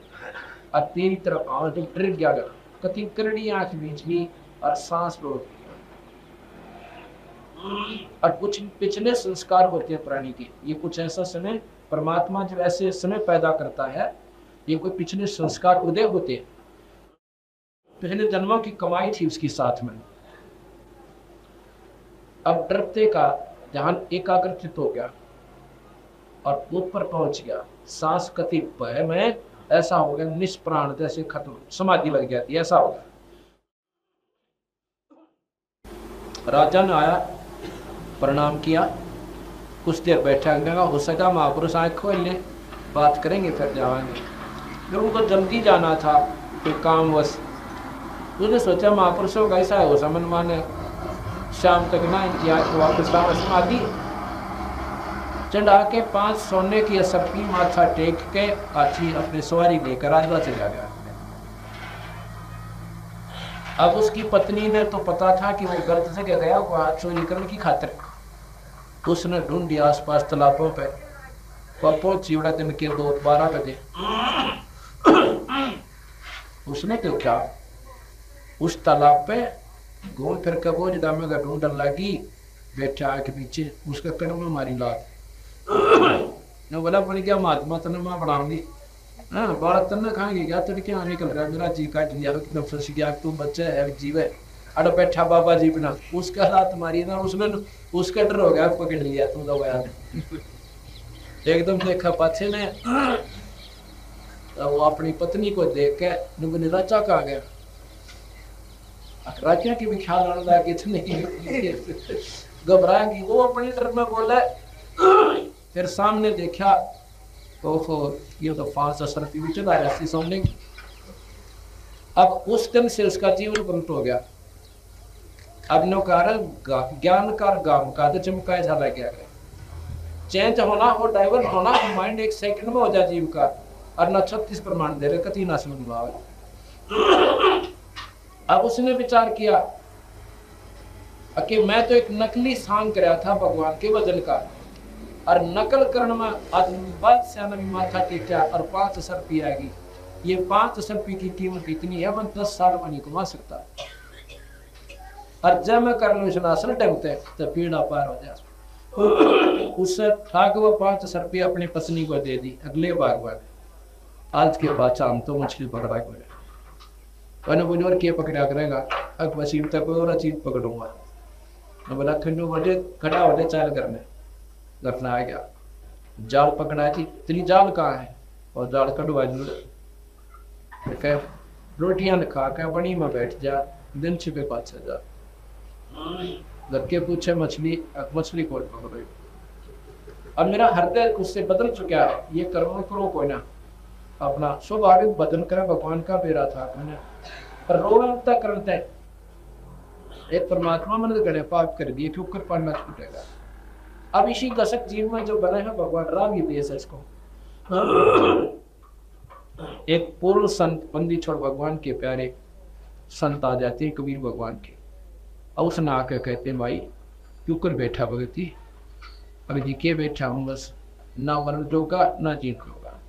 और तेरी तरफ आओ तो डर गया। कति करड़ी आंख बीच में और सांस रोक और कुछ पिछले संस्कार होते हैं प्राणी के, ये कुछ ऐसा समय परमात्मा जब ऐसे समय पैदा करता है, ये कोई पिछले संस्कार उदय होते हैं, पिछले जन्मों की कमाई थी उसकी साथ में। अब डरते का ध्यान एकाग्रचित हो गया और ऊपर पहुंच गया। सांस कति भय में ऐसा हो गया निष्प्राण, जैसे खत्म, समाधि लग जाती, ऐसा हो गया। राजा ने आया, प्रणाम किया, कुछ देर बैठा गया। हो सका महापुरुष आंख खोल ले, बात करेंगे फिर जाएंगे। फिर उनको जल्दी जाना था कोई काम वश। उसने सोचा महापुरुषों का ऐसा हो समन माने शाम तक ना इंतजार को वापस समाधि चढ़ा के 5 सोने की असफी माथा टेक के हाथी अपने सवारी लेकर राजवा चला गया। अब उसकी पत्नी ने तो पता था कि वो गलत जगह गया हुआ चोरी करने की खातिर। उसने ढूंढी आसपास तालाबों पे, पहुंची बड़ा दिन के 2-12 बजे। उसने तो क्या उस तालाब पे घूम फिर के वो दामे का ढूंढन लगी, बैठा के पीछे उसका कण में मारी लात ने बोला पड़ गया महात्मा तने मां बढ़ाऊंगी। हाँ बालक तने खाएंगे क्या, तेरे क्या निकल रहा, मेरा जी काट लिया एकदम फंस गया, तू बच्चा है जीव है, अड़ बैठा बाबा जी बिना। उसका हाथ मारी ना, उसने उसका डर हो गया, पकड़ लिया तू दबाया एकदम देखा पाछे ने। तो वो अपनी पत्नी को देख के नुबने राजा कहा गया, राजा की भी ख्याल रहा कि नहीं घबराएंगी। वो अपने डर में बोला, फिर सामने देखा ओहो ये तो 5 असरफी भी चला रहा सामने। अब उस दिन से उसका जीवन बंट हो गया। अब नौकार ज्ञान का गाम का तो चमकाया झाला गया, चेंज होना हो डाइवर्ट होना माइंड 1 सेकंड में हो जाए जीव का, और न 36 प्रमाण दे रहे कति ना समझ में आवे। अब उसने विचार किया कि मैं तो एक नकली सांग कराया था भगवान के वजन का, और नकल करने में आज से माथा टेका और 5 सरपी आएगी। ये 5 सरपी की कीमत इतनी है, मैं 10 साल में नहीं कमा सकता। और जब मैं कर लूँ शनासन टमते तो पीड़ा पार हो जाए। उससे ठाक वो 5 सरपी अपनी पत्नी को दे दी। अगले बार बार आज के बाद शाम तो मछली पकड़ा कर और क्या पकड़ा करेगा, अब वसीम तक और चीज पकड़ूंगा। बोला खंडू बड़े खड़ा हो चाल करने घटना आ गया, जाल पकड़ा थी, तेरी जाल कहाँ है, और जाल कटवा रोटियां खा के बनी में बैठ जा, दिन छिपे पाछे जा। घर के पूछे मछली मछली कौन पकड़ रही। अब मेरा हृदय उससे बदल चुका है, ये कर्म करो कोई ना, अपना स्वाभाविक भजन करे भगवान का बेरा था मैंने, पर रोता करते एक परमात्मा मन गणे पाप कर दिए क्यों कर पाना छूटेगा। अब इसी गसक जीव में जो बने हैं भगवान राम ही देश है इसको। एक पूर्ण संत बंदी छोड़ भगवान के प्यारे संत आ जाते हैं कबीर भगवान के, और उसने आकर कहते हैं भाई क्यों कर बैठा भगती, अभी जी के बैठा हूँ, बस ना मरण जोगा ना जीत होगा,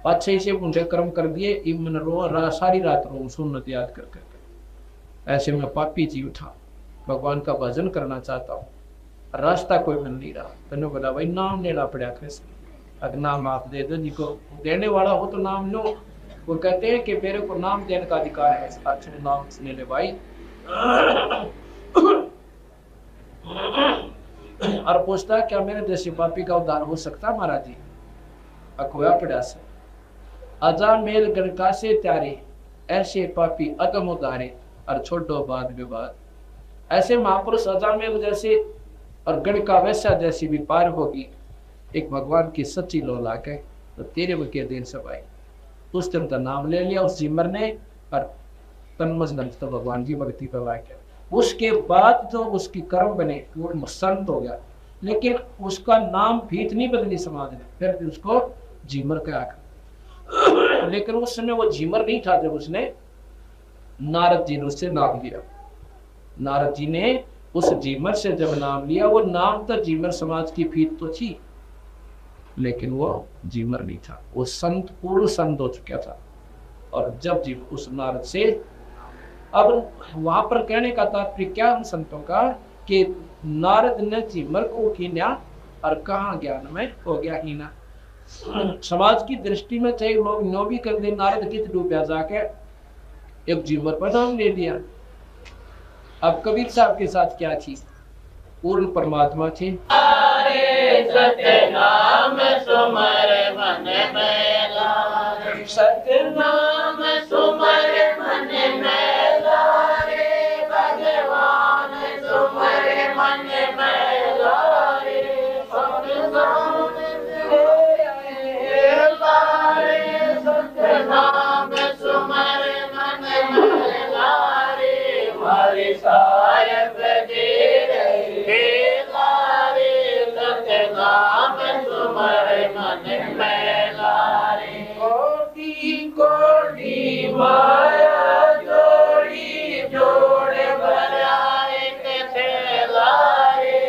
अच्छे से मुझे कर्म कर दिए, मन रो सारी रात रो सुन्नत याद कर कर। ऐसे में पापी जीव था, भगवान का भजन करना चाहता हूँ, रास्ता कोई मिल नहीं रहा। तने बोला भाई नाम लेना पड़ा कृष्ण, अगर नाम आप दे दो, जिसको देने वाला हो तो नाम लो। वो कहते हैं कि मेरे को नाम देने का अधिकार है, अच्छे नाम ले ले भाई। और पूछता क्या मेरे जैसे पापी का उद्धार हो सकता महाराज जी। अखोया पड़ा से अजा मेल गणका से त्यारे, ऐसे पापी अगम उदारे और छोड़ो बाद विवाद। ऐसे महापुरुष अजा मेल जैसे और गणका वैसा जैसी भी पार होगी एक भगवान की सच्ची लो लाके, तो तेरे के दिन सब आई। उस दिन तो नाम ले लिया उस जिमर ने, और तन्मज तो भगवान की भक्ति पर लाके, उसके बाद जो उसकी कर्म बने वो संत हो गया, लेकिन उसका नाम भीत नहीं बदली समाज ने, फिर उसको जीमर कहा। लेकिन उस समय वो जीमर नहीं था जब उसने नारद जी ने उससे नाम लिया। नारद जी ने उस जीमर से जब नाम लिया, वो नाम तो जीमर समाज की फीत तो थी, लेकिन वो जीमर नहीं था, वो संत पूर्ण संत हो चुका था। और जब जी उस नारद से, अब वहां पर कहने का तात्पर्य क्या हम संतों का, कि नारद ने जीमर को कीन्या और कहा ज्ञान में हो गया हीना। समाज की दृष्टि में चाहे लोग नो भी कर दे, नारद कित डूबा जाके एक जीमर पर नाम ले दिया। अब कबीर साहब के साथ क्या थी, पूर्ण परमात्मा थे। सत्य नाम सुमर मन में लारे, सत्य नाम सुमर मन में लारे, भगवान सुमर मन में लारे, सत्य नाम लारे, सत्य नाम सुमर मन में लारे, हरि साहेब दे रहे लारे, सत्य नाम सुमर मन में लारे। कोटि कोटि माया जोड़ी जोड़े बनाए थे लारे,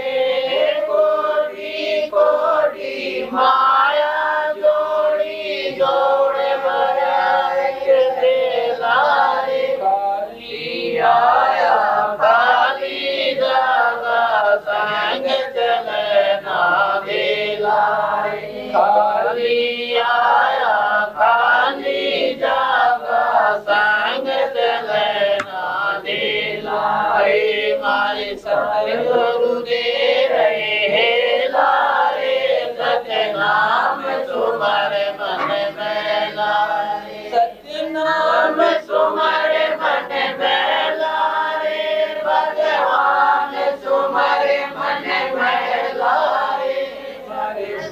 कोटि कोटि माया जोड़ी जोड़े बनाए थे लारे। काली आया काली जागा संग चलना दे लारे, काली आया काली जागा संग चलना दे लारे, मारे सतगुरु दे रहे लारे, सत्य नाम सुमर मन में लारे, सत्य नाम सुमर मन में लारे, भगवान सुमर मन में लारे,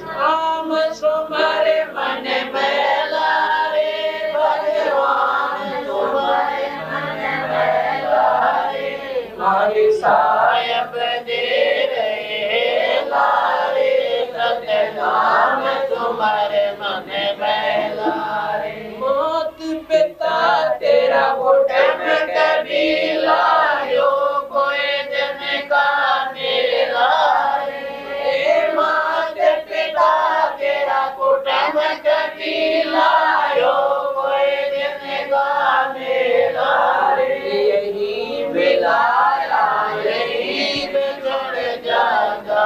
नाम सुमर मन में लारे, भगवान सुमर मन में लारे, हरि साहेब दे रहे लारे, सत्य नाम सुमर मन में लारे। मौत पिता तेरा घुटन कभी लायो, कोई जन का मेरा रे, मात पिता तेरा घुटन कभी लायो, कोई जन का मेरा रे, यही मिलाया यही बिछड़ जाता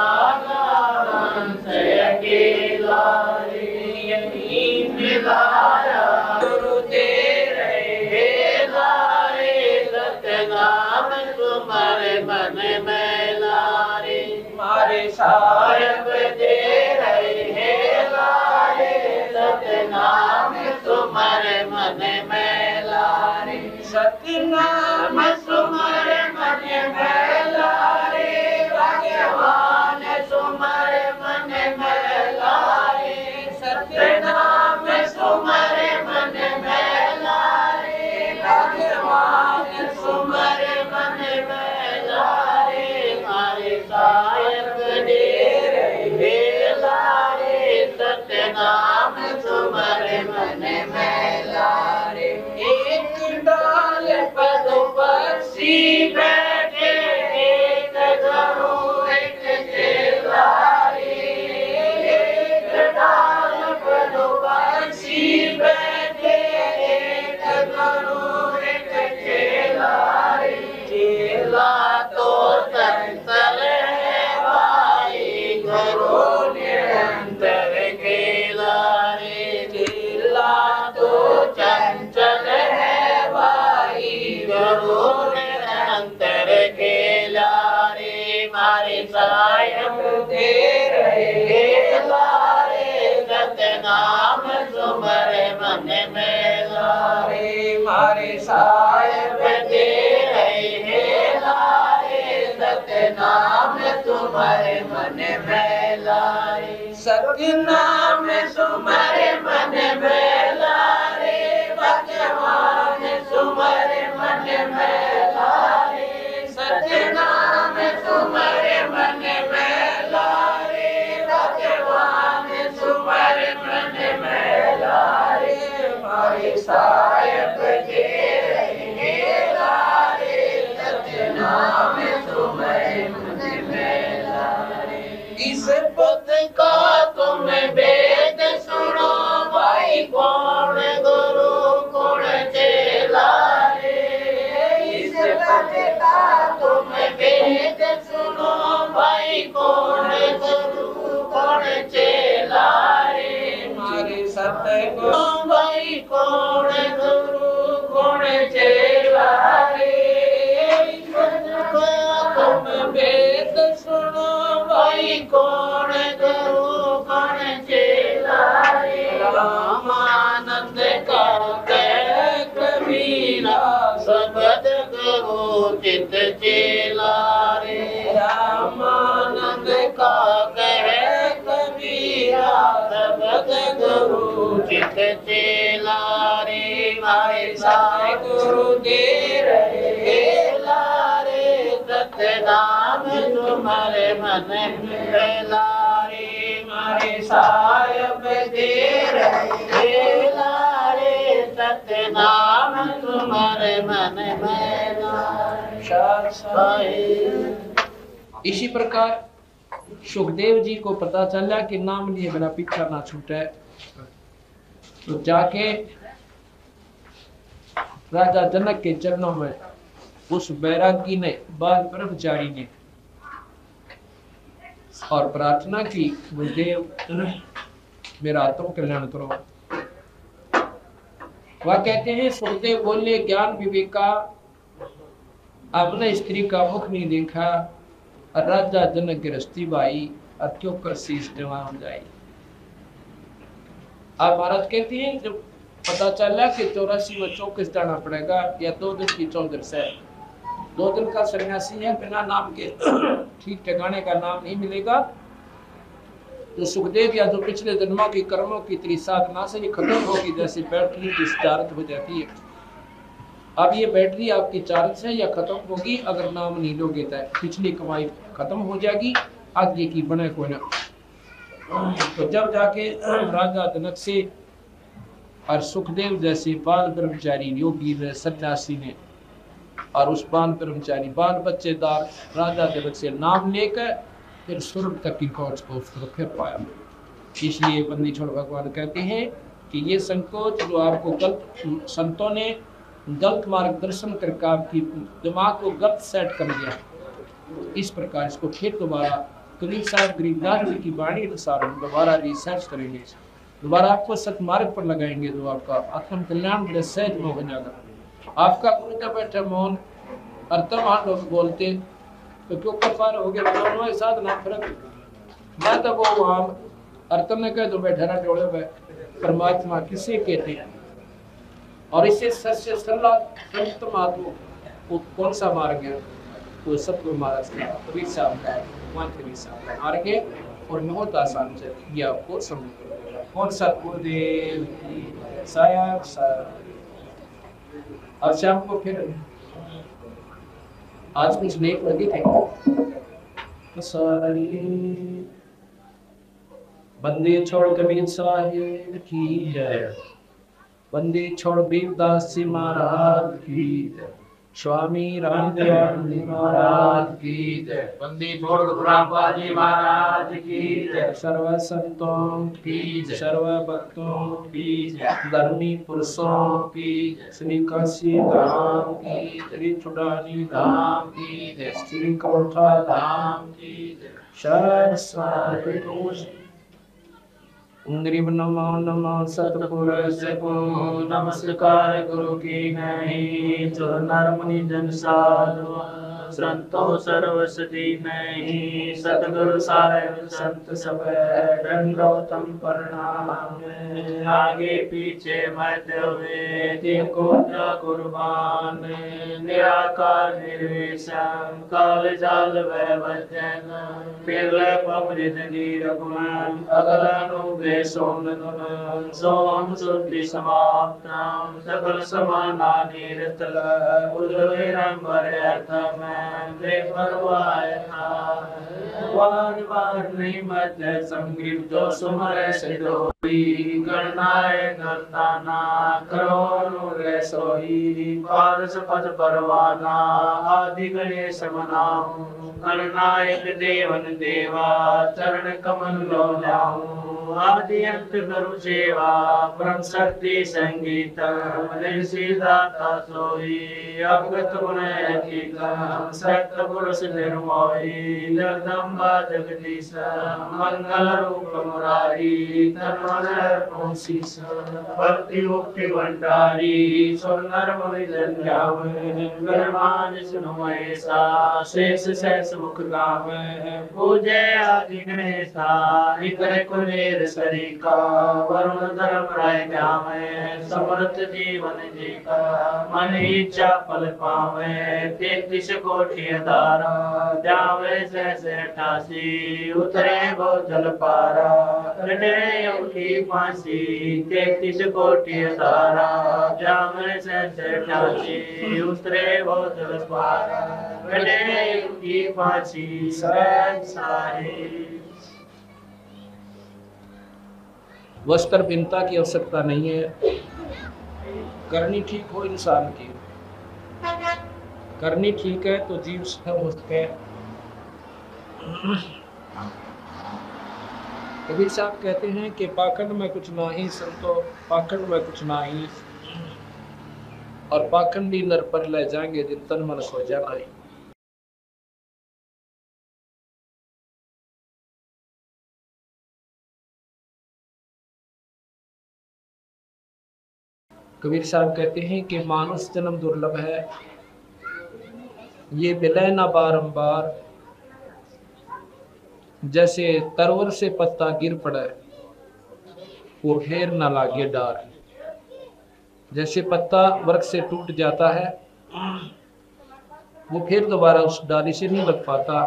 मन से अकेला रे, यही मिलाया गुरु दे रहे लारे, सत्य नाम सुमर मन में लारे, मारे साहेब दे रहे लारे, सत्य नाम सुमर मन में लारे, सत्य नाम सुमर मन में लारे, गुरु निरंतर खेला रे मारे सायब दे रहे लारे सतनाम सुमर मन मेला रे मारे सायब दे रहे लारे सतनाम तुम्हारे मन मेला रे सतनाम तुम्हारे मन मेला रे भगवान तुम्हारे मन मेला रे सतनाम तुम्हारे मन मेला रे भगवान तुम्हारे मन मेला रे मारे सायब दे रहे लारे सतनाम तुम्हारे मन मेला रे इस पद का तुम वेद सुनो भाई कौन गुरु कौन चेला रे इस पद का तुम वेद सुनो भाई कौन गुरु कौन चेला रे मारे सतगुरु भाई कौन गुरु कौन चेला रे इस पद का तुम वेद सुनो भाई कौन गुरु कौन चेला रे रामानंद का कह कबीरा सबद गुरु चित चेला रे रामानंद का कह कबीरा सबद गुरु चित चेला रे मारे साय गुरु दे रहे लारे सतनाम तुम्हारे मन मेला रे मारे सायब दे रहे लारे सतनाम तुम्हारे मन मेला। इसी प्रकार सुखदेव जी को पता चला कि नाम लिए बिना पीछा ना छूटे, तो जाके राजा जनक के चरणों में उस बैरागी ने बाल ब्रह्मचारी ने और प्रार्थना की, गुरुदेव मेरा तुम कल्याण करो। वह कहते हैं सुखदेव बोले ज्ञान विवेका आपने स्त्री का मुख नहीं देखा और राजा जनक गिरस्ती भाई और क्यों कर शीश जमा हो जाए। आप महाराज कहते हैं जब पता चला कि 84 में 24 जाना पड़ेगा या 2 दिन की 14 से 2 दिन का सन्यासी है, बिना नाम के ठीक ठिकाने का नाम नहीं मिलेगा। तो सुखदेव या जो पिछले जन्मों की कर्मों की तेरी साधना से ये खत्म होगी, जैसे बैटरी डिस्चार्ज हो जाती है। अब ये बैटरी आपकी चार्ज है या खत्म होगी, अगर नाम नहीं लोगे तो पिछली कमाई खत्म हो जाएगी, आगे की बने कोई ना। तो जब जाके राजा जनक से और सुखदेव जैसे बाल ब्रह्मचारी योगी ने सन्यासी ने और उस बाल ब्रह्मचारी बाल बच्चेदार राजा जनक से नाम लेकर फिर स्वर्ग तक की खोज को फिर पाया। इसलिए बंदी छोड़ भगवान कहते हैं कि ये संकोच जो आपको गलत संतों ने गलत मार्गदर्शन करके आपकी दिमाग को गलत सेट कर दिया, इस प्रकार इसको फिर दोबारा कबीर साहब गरीबदास जी की वाणी अनुसार हम दोबारा रिसर्च करेंगे, दोबारा आपको सतमार्ग पर लगाएंगे, जो आपका आत्म कल्याण बड़े सहज में हो जाएगा। आपका गुरु का बैठा मौन अर्तमान लोग बोलते तो क्यों कफार हो गया, दोनों एक साथ ना फर्क। मैं तो वो वहाँ अर्तम ने कह तो बैठा ना टोले पे परमात्मा किसे कहते हैं, और इससे सच्चे संत महात्मा वो कौन सा मार्ग है, वो सबको मार्ग कबीर साहब का है, वहाँ कबीर साहब का मार्ग है और बहुत आसान से ये आपको समझ कौन सा गुरुदेव साहब साहब। अब शाम को फिर आज कुछ लेट लगे थे तो सारी बंदे छोड़ कबीर साहिब की जय, बंदे छोड़ बीरदास जी महाराज की जय, स्वामी रामदेव जी महाराज की जय, बंदी छोड़ गुरुराम जी महाराज की जय, सर्व संतों की जय, सर्व भक्तों की जय, धर्मी पुरुषों की जय, श्री काशी धाम की, श्री चुड़ानी धाम की जय, श्री कौठा धाम की जय। इंद्रिय नमो नमो सतपुरुष को नमस्कार गुरु की नहीं जो नर मुनि जन साधु संतो सर्वसती नहीं सतगुरु साहेब संत सब दंडोतम प्रणाम आगे पीछे मत हुए जिनको कुर्बान निराकार निर्विषम काल जाल वैवचन पिरले पमृत नीरगुण अगलनु सोम शुद्धि समाप्तम सकल समानानि रतल उदरम वर्यतम देवरवाय था वार वार नहीं मत संगीत जो सुमर सिद्धोई गणनाय गताना करोनु रे सोई पारस पद परवाना आदि गणेश मनाऊं गणनायक देवन देवा चरण कमल लो जाऊं आदि अंत गुरु सेवा ब्रह्म शक्ति संगीत दाता सोई अवगत गुण सत्य पुरुष निर्मोही जगदम्बा जगदीश मंगल रूप मुरारी तन्मन शीश भक्ति मुक्ति भंडारी सुंदर मुनि जन्यावन सुनो ऐसा शेष शेष मुख गाव पूजे आदि गणेशा निकर कुलेर सरिका वरुण धर्म राय गावे समर्थ जीवन जी का मन इच्छा फल पावे 33 कोटि धारा जावे से 88 उतरे वो जल पारा कटे उठी फांसी 33 कोटि धारा जावे से 88 उतरे वो जल पारा कटे उठी फांसी साहिब। वस्त्र भिन्नता की आवश्यकता नहीं है, करनी ठीक हो इंसान की, करनी ठीक है तो जीव सब उसके। कबीर साहब कहते हैं कि पाखंड में कुछ नहीं संतो पाखंड में कुछ नहीं, और पाखंडी नर पर ले जाएंगे दिन तन मन सो जाना ही। कबीर साहब कहते हैं कि मानुष जन्म दुर्लभ है, ये विलय न बारंबार, जैसे तरवर से पत्ता गिर पड़े वो फेर न लागे डार। जैसे पत्ता वृक्ष से टूट जाता है वो फिर दोबारा उस डाली से नहीं लग पाता,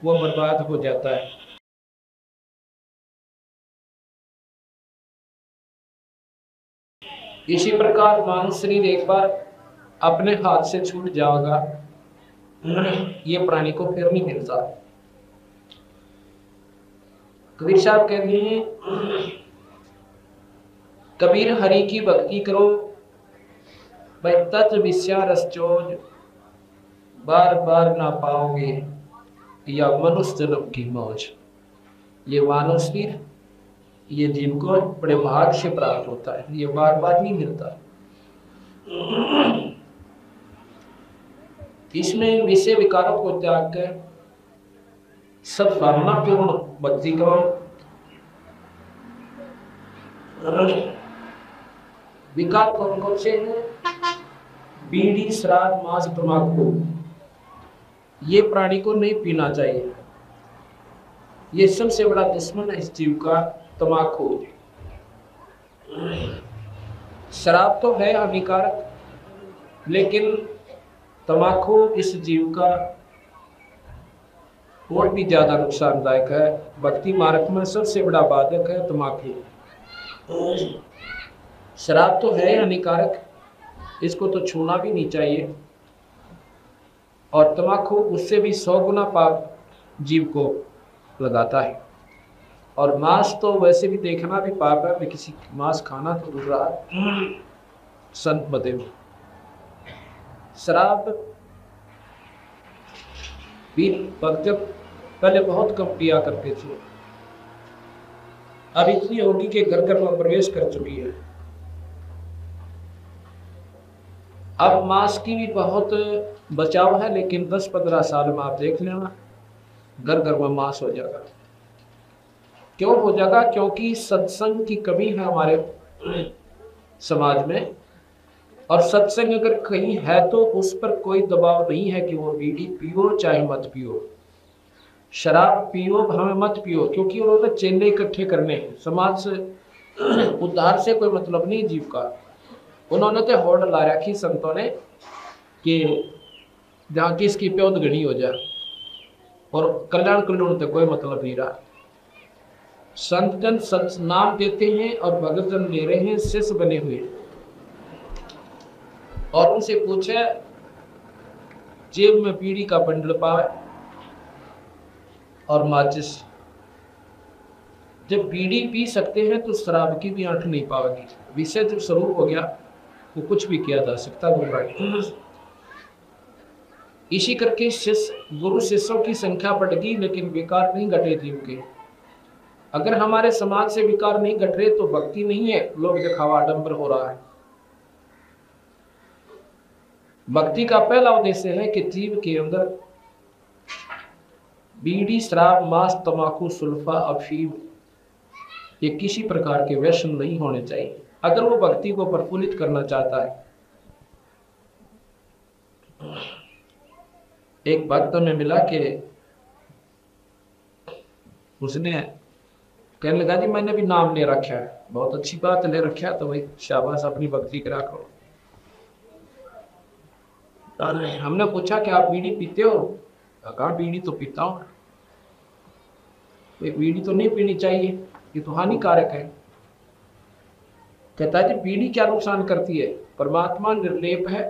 वो बर्बाद हो जाता है। इसी प्रकार मानव शरीर एक बार अपने हाथ से छूट जाएगा, ये प्राणी को फिर नहीं मिलता। कबीर साहब कहते हैं कबीर हरि की भक्ति करो भाई तत्व विषया रसचोज, बार बार ना पाओगे या मनुष्य जन्म की मौज। ये मानव शरीर ये जीव को बड़े भाग से प्राप्त होता है, ये बार बार नहीं मिलता। इसमें विषय विकारों को त्याग कर सब भावना पूर्ण भक्ति करो। विकार कौन कौन से हैं? बीड़ी, शराब, मांस, तंबाकू, ये प्राणी को नहीं पीना चाहिए। ये सबसे बड़ा दुश्मन है इस जीव का, तंबाकू। शराब तो है हानिकारक, लेकिन तंबाकू इस जीव का और भी ज्यादा नुकसानदायक है। भक्ति मार्ग में सबसे बड़ा बाधक है तंबाकू। शराब तो है हानिकारक, इसको तो छूना भी नहीं चाहिए, और तंबाकू उससे भी 100 गुना पाप जीव को लगाता है। और मांस तो वैसे भी देखना भी पाप है, किसी मांस खाना तो दूर रहा संत बते। शराब भी भक्त पहले बहुत कम पिया करते थे, अब इतनी होगी कि घर घर में प्रवेश कर चुकी है। अब मांस की भी बहुत बचाव है, लेकिन 10-15 साल में आप देख लेना घर घर में मांस हो जाएगा। क्यों हो जाएगा? क्योंकि सत्संग की कमी है हमारे समाज में, और सत्संग अगर कहीं है तो उस पर कोई दबाव नहीं है कि वो बीड़ी पियो चाहे मत पियो, शराब पियो हमें मत पियो, क्योंकि उन्होंने चेले इकट्ठे करने हैं। समाज से उद्धार से कोई मतलब नहीं जीव का। उन्होंने तो होड़ ला रखी संतों ने कि जहाँ की इसकी प्योद घनी हो जाए, और कल्याण कल्याण तक कोई मतलब नहीं रहा। संत जन सत नाम देते हैं और भगत जन ले रहे हैं, शिष्य बने हुए, और उनसे पूछे जेब में बीड़ी का बंडल पावे और माचिस। जब बीड़ी पी सकते हैं तो शराब की भी आंख नहीं पावेगी। विषय जब स्वरूप हो गया वो कुछ भी किया जा सकता है। इसी करके शिष्य गुरु शिष्यों की संख्या बढ़ेगी लेकिन विकार नहीं घटे जीव के। अगर हमारे समाज से विकार नहीं घट रहे तो भक्ति नहीं है, लोग दिखावा आडंबर हो रहा है। भक्ति का पहला उद्देश्य है कि जीव के अंदर बीड़ी शराब मांस तंबाकू सुल्फा अफीम ये किसी प्रकार के व्यसन नहीं होने चाहिए अगर वो भक्ति को प्रफुल्लित करना चाहता है। एक भक्त में मिला कि उसने कहने लगा जी मैंने भी नाम ले रखा है, बहुत अच्छी बात ले रखा है, तो भाई शाबाश अपनी भक्ति करा करो। हमने पूछा कि आप बीड़ी पीते हो? कहा बीड़ी तो पीता हूं। बीड़ी तो नहीं पीनी चाहिए, ये तो हानिकारक है। कहता है जी बीड़ी क्या नुकसान करती है? परमात्मा निर्लेप है,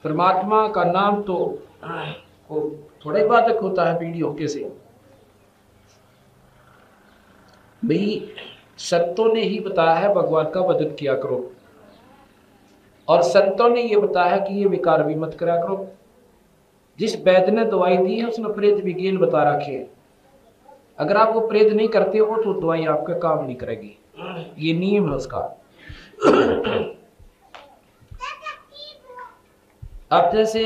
परमात्मा का नाम तो थोड़ा ही बाधक होता है बीड़ी होके से। भाई संतों ने ही बताया है भगवान का भजन किया करो, और संतों ने ये बताया कि ये विकार भी मत करा करो। जिस वैद्य ने दवाई दी है उसने प्रेत विज्ञान बता रखे हैं। अगर आप वो प्रेत नहीं करते हो तो दवाई आपका काम नहीं करेगी, ये नियम है उसका। अब जैसे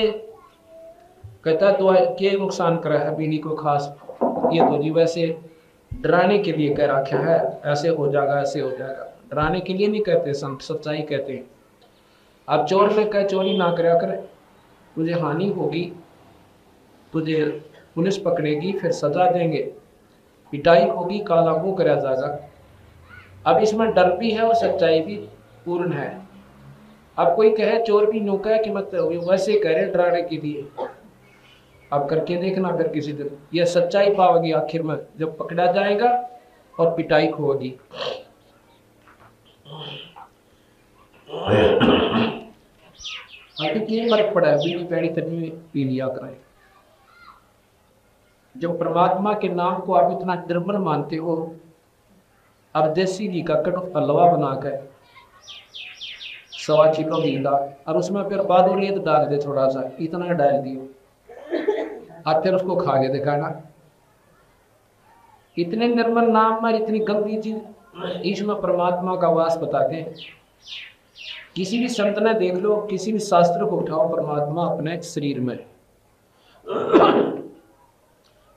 कहता है दवाई के नुकसान करा है बीड़ी को खास, ये तो जी वैसे डराने के लिए कह रखा है, ऐसे हो जाएगा ऐसे हो जाएगा। डराने के लिए नहीं कहते संत, सच्चाई कहते हैं। अब चोर ने कहा चोरी ना करा कर, तुझे हानि होगी, तुझे पुलिस पकड़ेगी, फिर सजा देंगे, पिटाई होगी, काला मुंह करा जाएगा। अब इसमें डर भी है और सच्चाई भी पूर्ण है। अब कोई कहे चोर भी नौका है कि मत वैसे कह रहे डराने के लिए, अब करके देखना फिर किसी दिन यह सच्चाई पाओगी आखिर में जब पकड़ा जाएगा और पिटाई होगी। अभी क्या फर्क पड़ा है? बीड़ी पैड़ी तभी पी लिया करें। जब परमात्मा के नाम को आप इतना निर्मल मानते हो, अब देसी घी का कट हलवा बनाकर 1.25 किलो घी डाल और उसमें फिर बादुरियत डाल दे, थोड़ा सा इतना डाल दियो, अब फिर उसको खा के दिखाना। इतने निर्मल नाम और इतनी गंदी चीज, इसमें परमात्मा का वास बताते हैं। किसी भी संत ने देख लो, किसी भी शास्त्र को उठाओ, परमात्मा अपने शरीर में,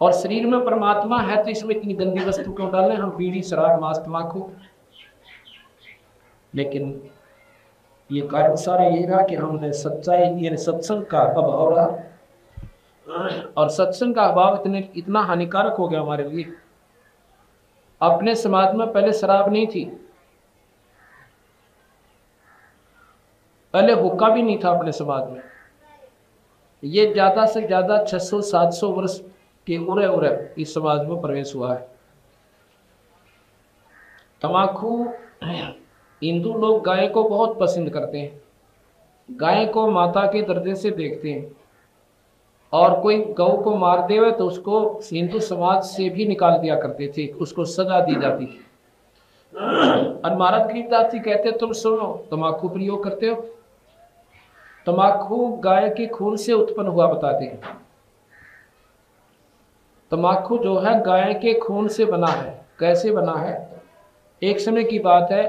और शरीर में परमात्मा है तो इसमें इतनी गंदी वस्तु क्यों डालें हम? बीड़ी शराब मांस तंबाकू। लेकिन ये कारण सारा ये रहा कि हमने सच्चाई यानी सत्संग का अभाव रहा, और सत्संग का अभाव इतना हानिकारक हो गया हमारे लिए। अपने समाज में पहले शराब नहीं थी, पहले हुक्का भी नहीं था अपने समाज में। ये ज्यादा से ज्यादा 600-700 वर्ष के उरे इस समाज में प्रवेश हुआ है। तम्बाकू, हिंदू लोग गाय को बहुत पसंद करते हैं, गाय को माता के दर्जे से देखते हैं, और कोई गौ को मार देवे तो उसको हिंदू समाज से भी निकाल दिया करते थे, उसको सजा दी जाती थी। और महाराज गरीबदास जी कहते तुम सुनो, तम्बाकू प्रयोग करते हो, तम्बाकू गाय के खून से उत्पन्न हुआ बताते हैं। तम्बाकू जो है गाय के खून से बना है। कैसे बना है? एक समय की बात है,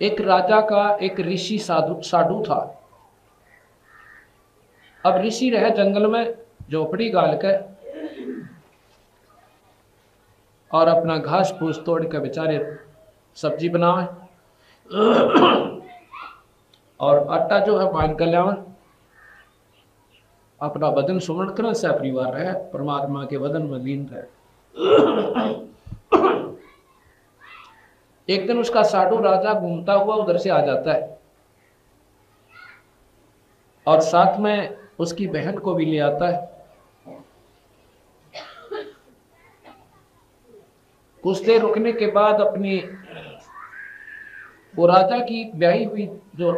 एक राजा का एक ऋषि साधु था। अब ऋषि रहे जंगल में, झोपड़ी गाल कर और अपना घास फूस तोड़ कर बेचारे सब्जी बनावे और आटा जो है बांध कर लावे, अपना बदन सुमन कर सा परिवार रहे, परमात्मा के बदन में लीन रहे। एक दिन उसका साधु राजा घूमता हुआ उधर से आ जाता है और साथ में उसकी बहन को भी ले आता है। कुछ देर रुकने के बाद अपनी वो राजा की ब्याही हुई जो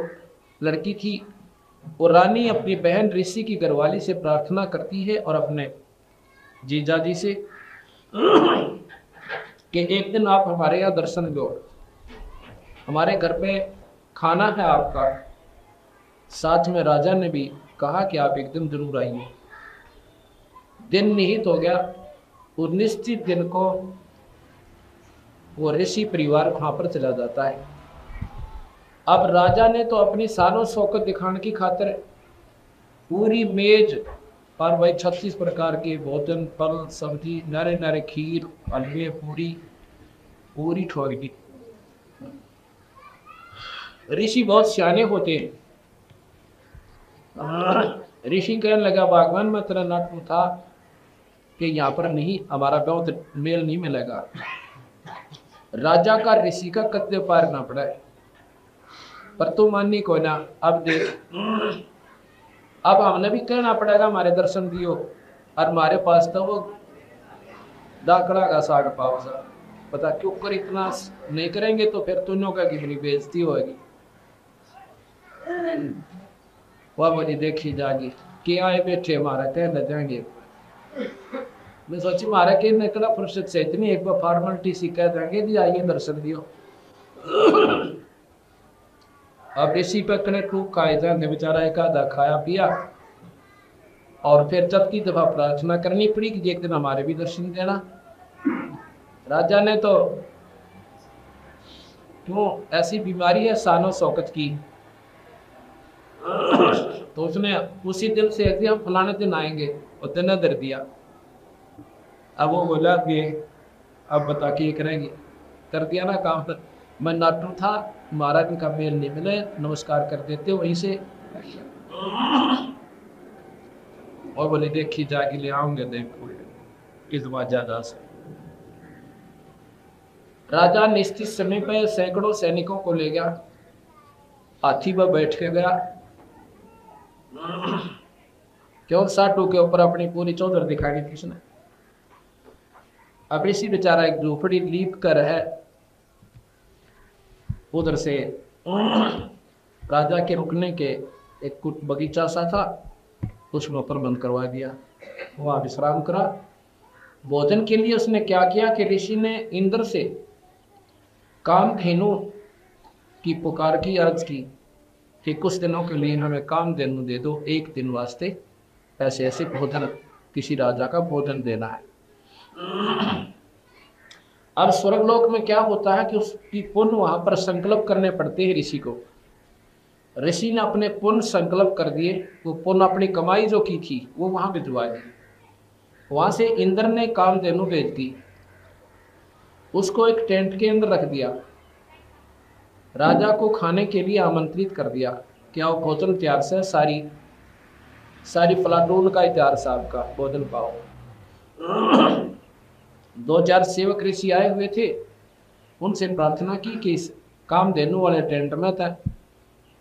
लड़की थी, वो रानी अपनी बहन ऋषि की घरवाली से प्रार्थना करती है और अपने जीजा जी से कि एक दिन आप हमारे यहाँ दर्शन दो, हमारे घर पे खाना है आपका। साथ में राजा ने भी कहा कि आप एक दिन जरूर आइए। दिन निहित हो गया। उस निश्चित दिन को वो ऋषि परिवार वहां पर चला जाता है। अब राजा ने तो अपनी सानो शौकत दिखाने की खातिर पूरी मेज पर भाई 36 प्रकार के भोजन, फल, सब्जी, नारे नारे खीर, हलवे, पूरी ठोक दी। ऋषि बहुत सियाने होते हैं। ऋषि कहने लगा, भगवान मैं तेरा नाटक था कि यहाँ पर नहीं, हमारा बहुत मेल नहीं मिलेगा। राजा का ऋषि का कत्ते पार ना पड़ा है, पर तू माननी को ना। अब देख, अब हमने भी कहना पड़ेगा हमारे दर्शन दियो, और हमारे पास तो वो दाखला का साग पाव सा, पता क्यों कर इतना नहीं करेंगे तो फिर तुनों का की मेरी बेइज्जती होगी। वह बोली देखी जागी कि आए बैठे हमारा कहना जाएंगे। मैं सोची मारा के निकला फुर्सत से इतनी एक बार फॉर्मेलिटी सी कह देंगे जी आइए दर्शन दियो। अब ऋषि पे कने टूक खाए जाने बेचारा एक आधा खाया पिया और फिर चौथी दफा प्रार्थना करनी पड़ी कि एक दिन हमारे भी दर्शन देना। राजा ने तो क्यों ऐसी बीमारी है सानो शौकत की, तो उसने उसी दिन से हम फलाने दिन आएंगे और दिन दर दिया। अब वो बोला कि अब बता के करेंगे, कर दिया ना काम। पर मैं नाटू था, महाराज का मेल नहीं मिले, नमस्कार कर देते वहीं से। और बोले देखी जाके ले आऊंगे, देखो इस बार ज्यादा से। राजा निश्चित समय पर सैकड़ों सैनिकों को ले गया, हाथी पर बैठ के गया, क्यों साटू के ऊपर अपनी पूरी चौधर दिखाई थी उसने। अब इसी बेचारा एक झोपड़ी लीप कर है, उधर से राजा के रुकने के एक कुछ बगीचा सा था, उसमें प्रबंध करवा दिया, वहां विश्राम करा। भोजन के लिए उसने क्या किया कि ऋषि ने इंद्र से कामधेनु की पुकार की, अर्ज की कि कुछ दिनों के लिए हमें कामधेनु दे दो, एक दिन वास्ते ऐसे ऐसे भोजन, किसी राजा का भोजन देना है। अब स्वर्गलोक में क्या होता है कि उसकी पुण्य वहां पर संकल्प करने पड़ते हैं ऋषि को। ऋषि ने अपने पुण्य संकल्प कर दिए, वो पुण्य अपनी कमाई जो की थी वो वहां भिजवा दी। वहां से इंद्र ने कामधेनु भेज दी, उसको एक टेंट के अंदर रख दिया, राजा को खाने के लिए आमंत्रित कर दिया। क्या वो भोजन तैयार से, सारी प्लाटून का तैयार से आपका भोजन पाओ। 2-4 सेवक ऋषि आए हुए थे, उनसे प्रार्थना की कि इस कामधेनु वाले टेंट में था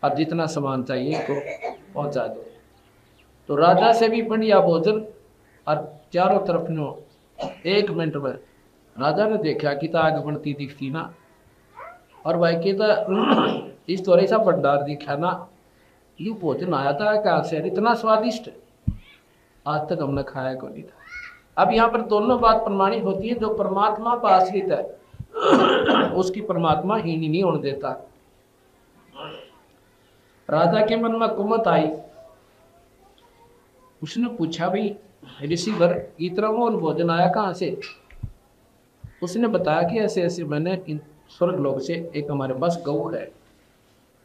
अब जितना सामान चाहिए को पहुंचा दो। तो राजा से भी बढ़िया भोजन और चारों तरफ नो 1 मिनट में राजा ने देखा कि आग बनती दिखती ना, और भाई के इस तरह सा भंडार दिखा ना, ये भोजन आया था कहाँ से, इतना स्वादिष्ट आज तक हमने खाया को नहीं था। अब यहाँ पर दोनों बात प्रमाणित होती है, जो परमात्मा पर आश्रित है उसकी परमात्मा हीन नहीं होने देता। राजा के मन में कुमत आई, उसने पूछा भाई ऋषिवर इतना मोल भोजन आया कहाँ से। उसने बताया कि ऐसे ऐसे मैंने स्वर्ग लोक से एक हमारे पास गऊ है।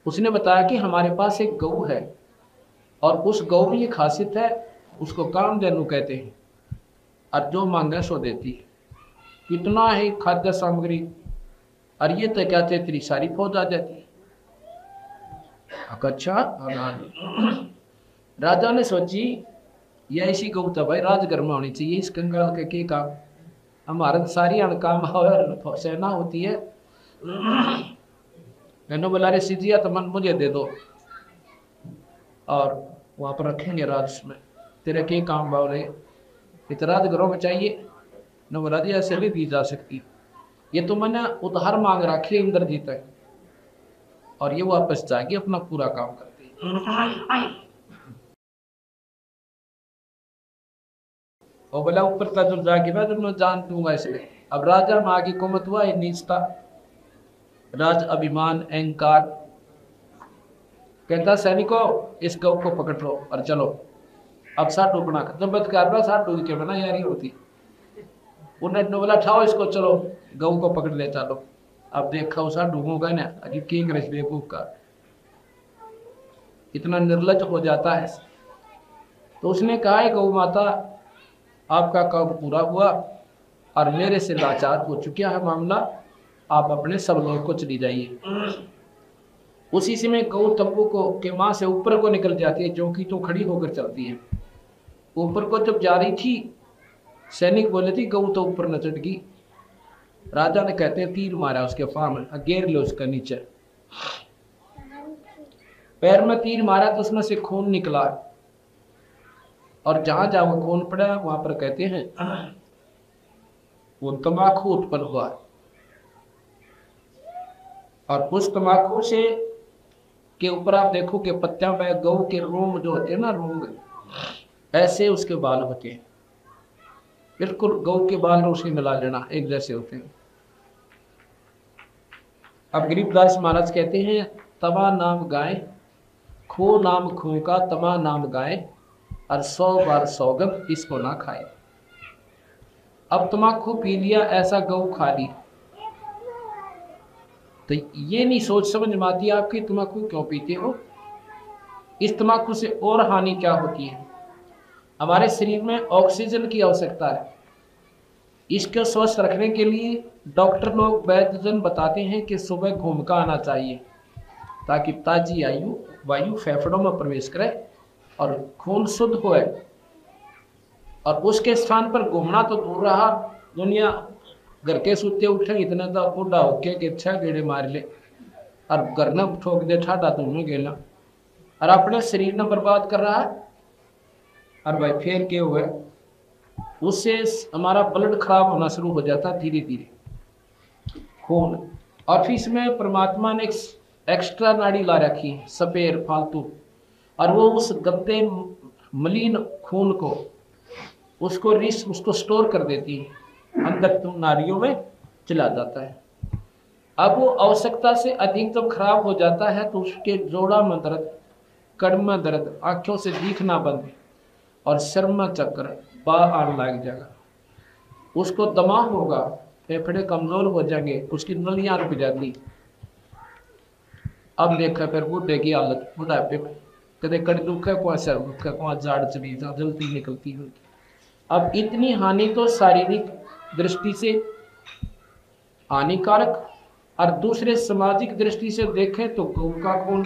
उसने बताया कि हमारे पास एक गऊ है और उस गऊ में ये खासियत है, उसको कामधेनु कहते हैं, और जो मांगे सो देती है। कितना है खाद्य सामग्री, और ये तो कहते तेरी सारी फौज आ जाती है। अच्छा राजा ने सोची ये ऐसी गौता भाई राजगर में होनी चाहिए, इस कंगाल के काम, हमारे सारी काम सेना होती है। मैंने बोला रे सीधिया तो मन मुझे दे दो और वहां पर रखेंगे राज में, तेरे के काम भाव रहे इतना राजगरों में चाहिए न। बोला जी ऐसे भी दी जा सकती, ये तो मैंने उधार मांग रखी है इंद्रजीत है, और ये वापस जाके अपना पूरा काम करते हैं। और बोला ऊपर का जो जाके मैं जान दूंगा इसलिए। अब राजा में आगे कुमत हुआ ये नीचता राज अभिमान अहंकार, कहता सैनिकों इस गौ को पकड़ लो और चलो। अब साठ डूबना जब कर रहा साठ डूब के बना यारी होती, उन्होंने बोला ठाओ इसको, चलो गऊ को पकड़ ले चलो। अब देखा उसा डूबोगा ना अभी किंग रस बेवकूफ का इतना निर्लज हो जाता है। तो उसने कहा है गौ माता आपका काम पूरा हुआ और मेरे से लाचार हो चुका है मामला, आप अपने सब लोग को चली जाइए। उसी समय गौ तंबू को के मां से ऊपर को निकल जाती है, जो कि तो खड़ी होकर चलती है। ऊपर को जब जा रही थी सैनिक बोले थी गौ तो ऊपर न चढ़ गई। राजा ने कहते हैं तीर मारा उसके फार्म में, घेर लो उसका नीचे। पैर में तीर मारा तो उसमें से खून निकला, और जहां जहां वो खून पड़ा वहां पर कहते हैं वो तंबाकू उत्पन्न हुआ, और उस तंबाकू से के ऊपर आप देखो कि पत्तियां में गौ के रोम जो होते हैं ना, रोम ऐसे उसके बाल होते हैं, बिल्कुल गौ के बाल रोशनी मिला लेना एक जैसे होते हैं। अब गरीबदास महाराज कहते हैं तमा नाम गाय खो नाम खो का तमा नाम गाय, और 100 बार सौगंध इसको ना खाए। अब तम्बाकू पी लिया ऐसा गौ खा ली, तो ये नहीं सोच समझ में आती आपकी तम्बाकू क्यों पीते हो, इस तम्बाकू से और हानि क्या होती है। हमारे शरीर में ऑक्सीजन की आवश्यकता है, इसको स्वस्थ रखने के लिए डॉक्टर लोग वैद्यजन बताते हैं कि सुबह घूम कर आना चाहिए, ताकि ताजी वायु फेफड़ों में प्रवेश करे और खून शुद्ध होए। और उसके स्थान पर घूमना तो दूर रहा, दुनिया घर के सूते उठे इतना तो बूढ़ा होके कि 6 गेड़े मार ले और घर न ठोक दे ठाडा तुम्हें गेला, और अपने शरीर ने बर्बाद कर रहा है। और भाई फिर क्या हुआ, उससे हमारा ब्लड खराब होना शुरू हो जाता धीरे धीरे खून। और फिर इसमें परमात्मा ने एक्स्ट्रा नाड़ी ला रखी है सपेर फालतू, और वो उस गंदे मलिन खून को उसको स्टोर कर देती है, अंदर तो नाड़ियों में चला जाता है। अब वो आवश्यकता से अधिक जब खराब हो जाता है तो उसके जोड़ा में दर्द, कड़ में दर्द, आंखों से दिखना बंद और सिर में चक्कर बाहर आने लग जाएगा, उसको दमा होगा, फेफड़े कमजोर हो जाएंगे, उसकी नलियां रुक जाती। अब देखा फिर बूढ़े की हालत, बुढ़ापे में कदे कड़ी दुख है, कोई सर दुख है, कोई जाड़ चली जल्दी निकलती है। अब इतनी हानि तो शारीरिक दृष्टि से हानिकारक, और दूसरे सामाजिक दृष्टि से देखें तो गौ का खून।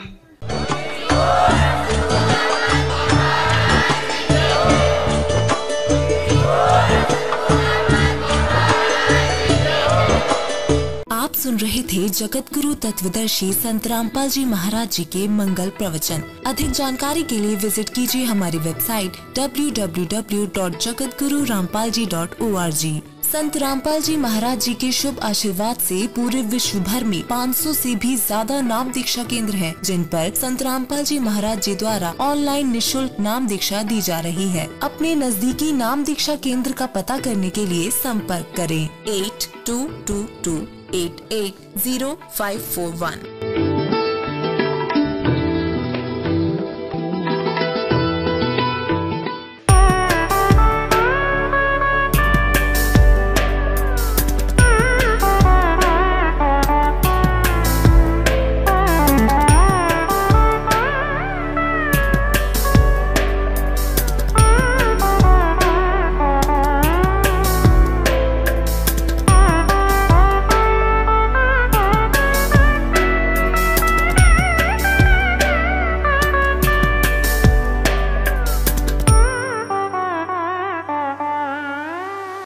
आप सुन रहे थे जगत गुरु तत्वदर्शी संत रामपाल जी महाराज जी के मंगल प्रवचन। अधिक जानकारी के लिए विजिट कीजिए हमारी वेबसाइट www.jagatgururampalji.org। संत रामपाल जी महाराज जी के शुभ आशीर्वाद से पूरे विश्व भर में 500 से भी ज्यादा नाम दीक्षा केंद्र हैं, जिन पर संत रामपाल जी महाराज जी द्वारा ऑनलाइन निशुल्क नाम दीक्षा दी जा रही है। अपने नजदीकी नाम दीक्षा केंद्र का पता करने के लिए संपर्क करें 8222880541।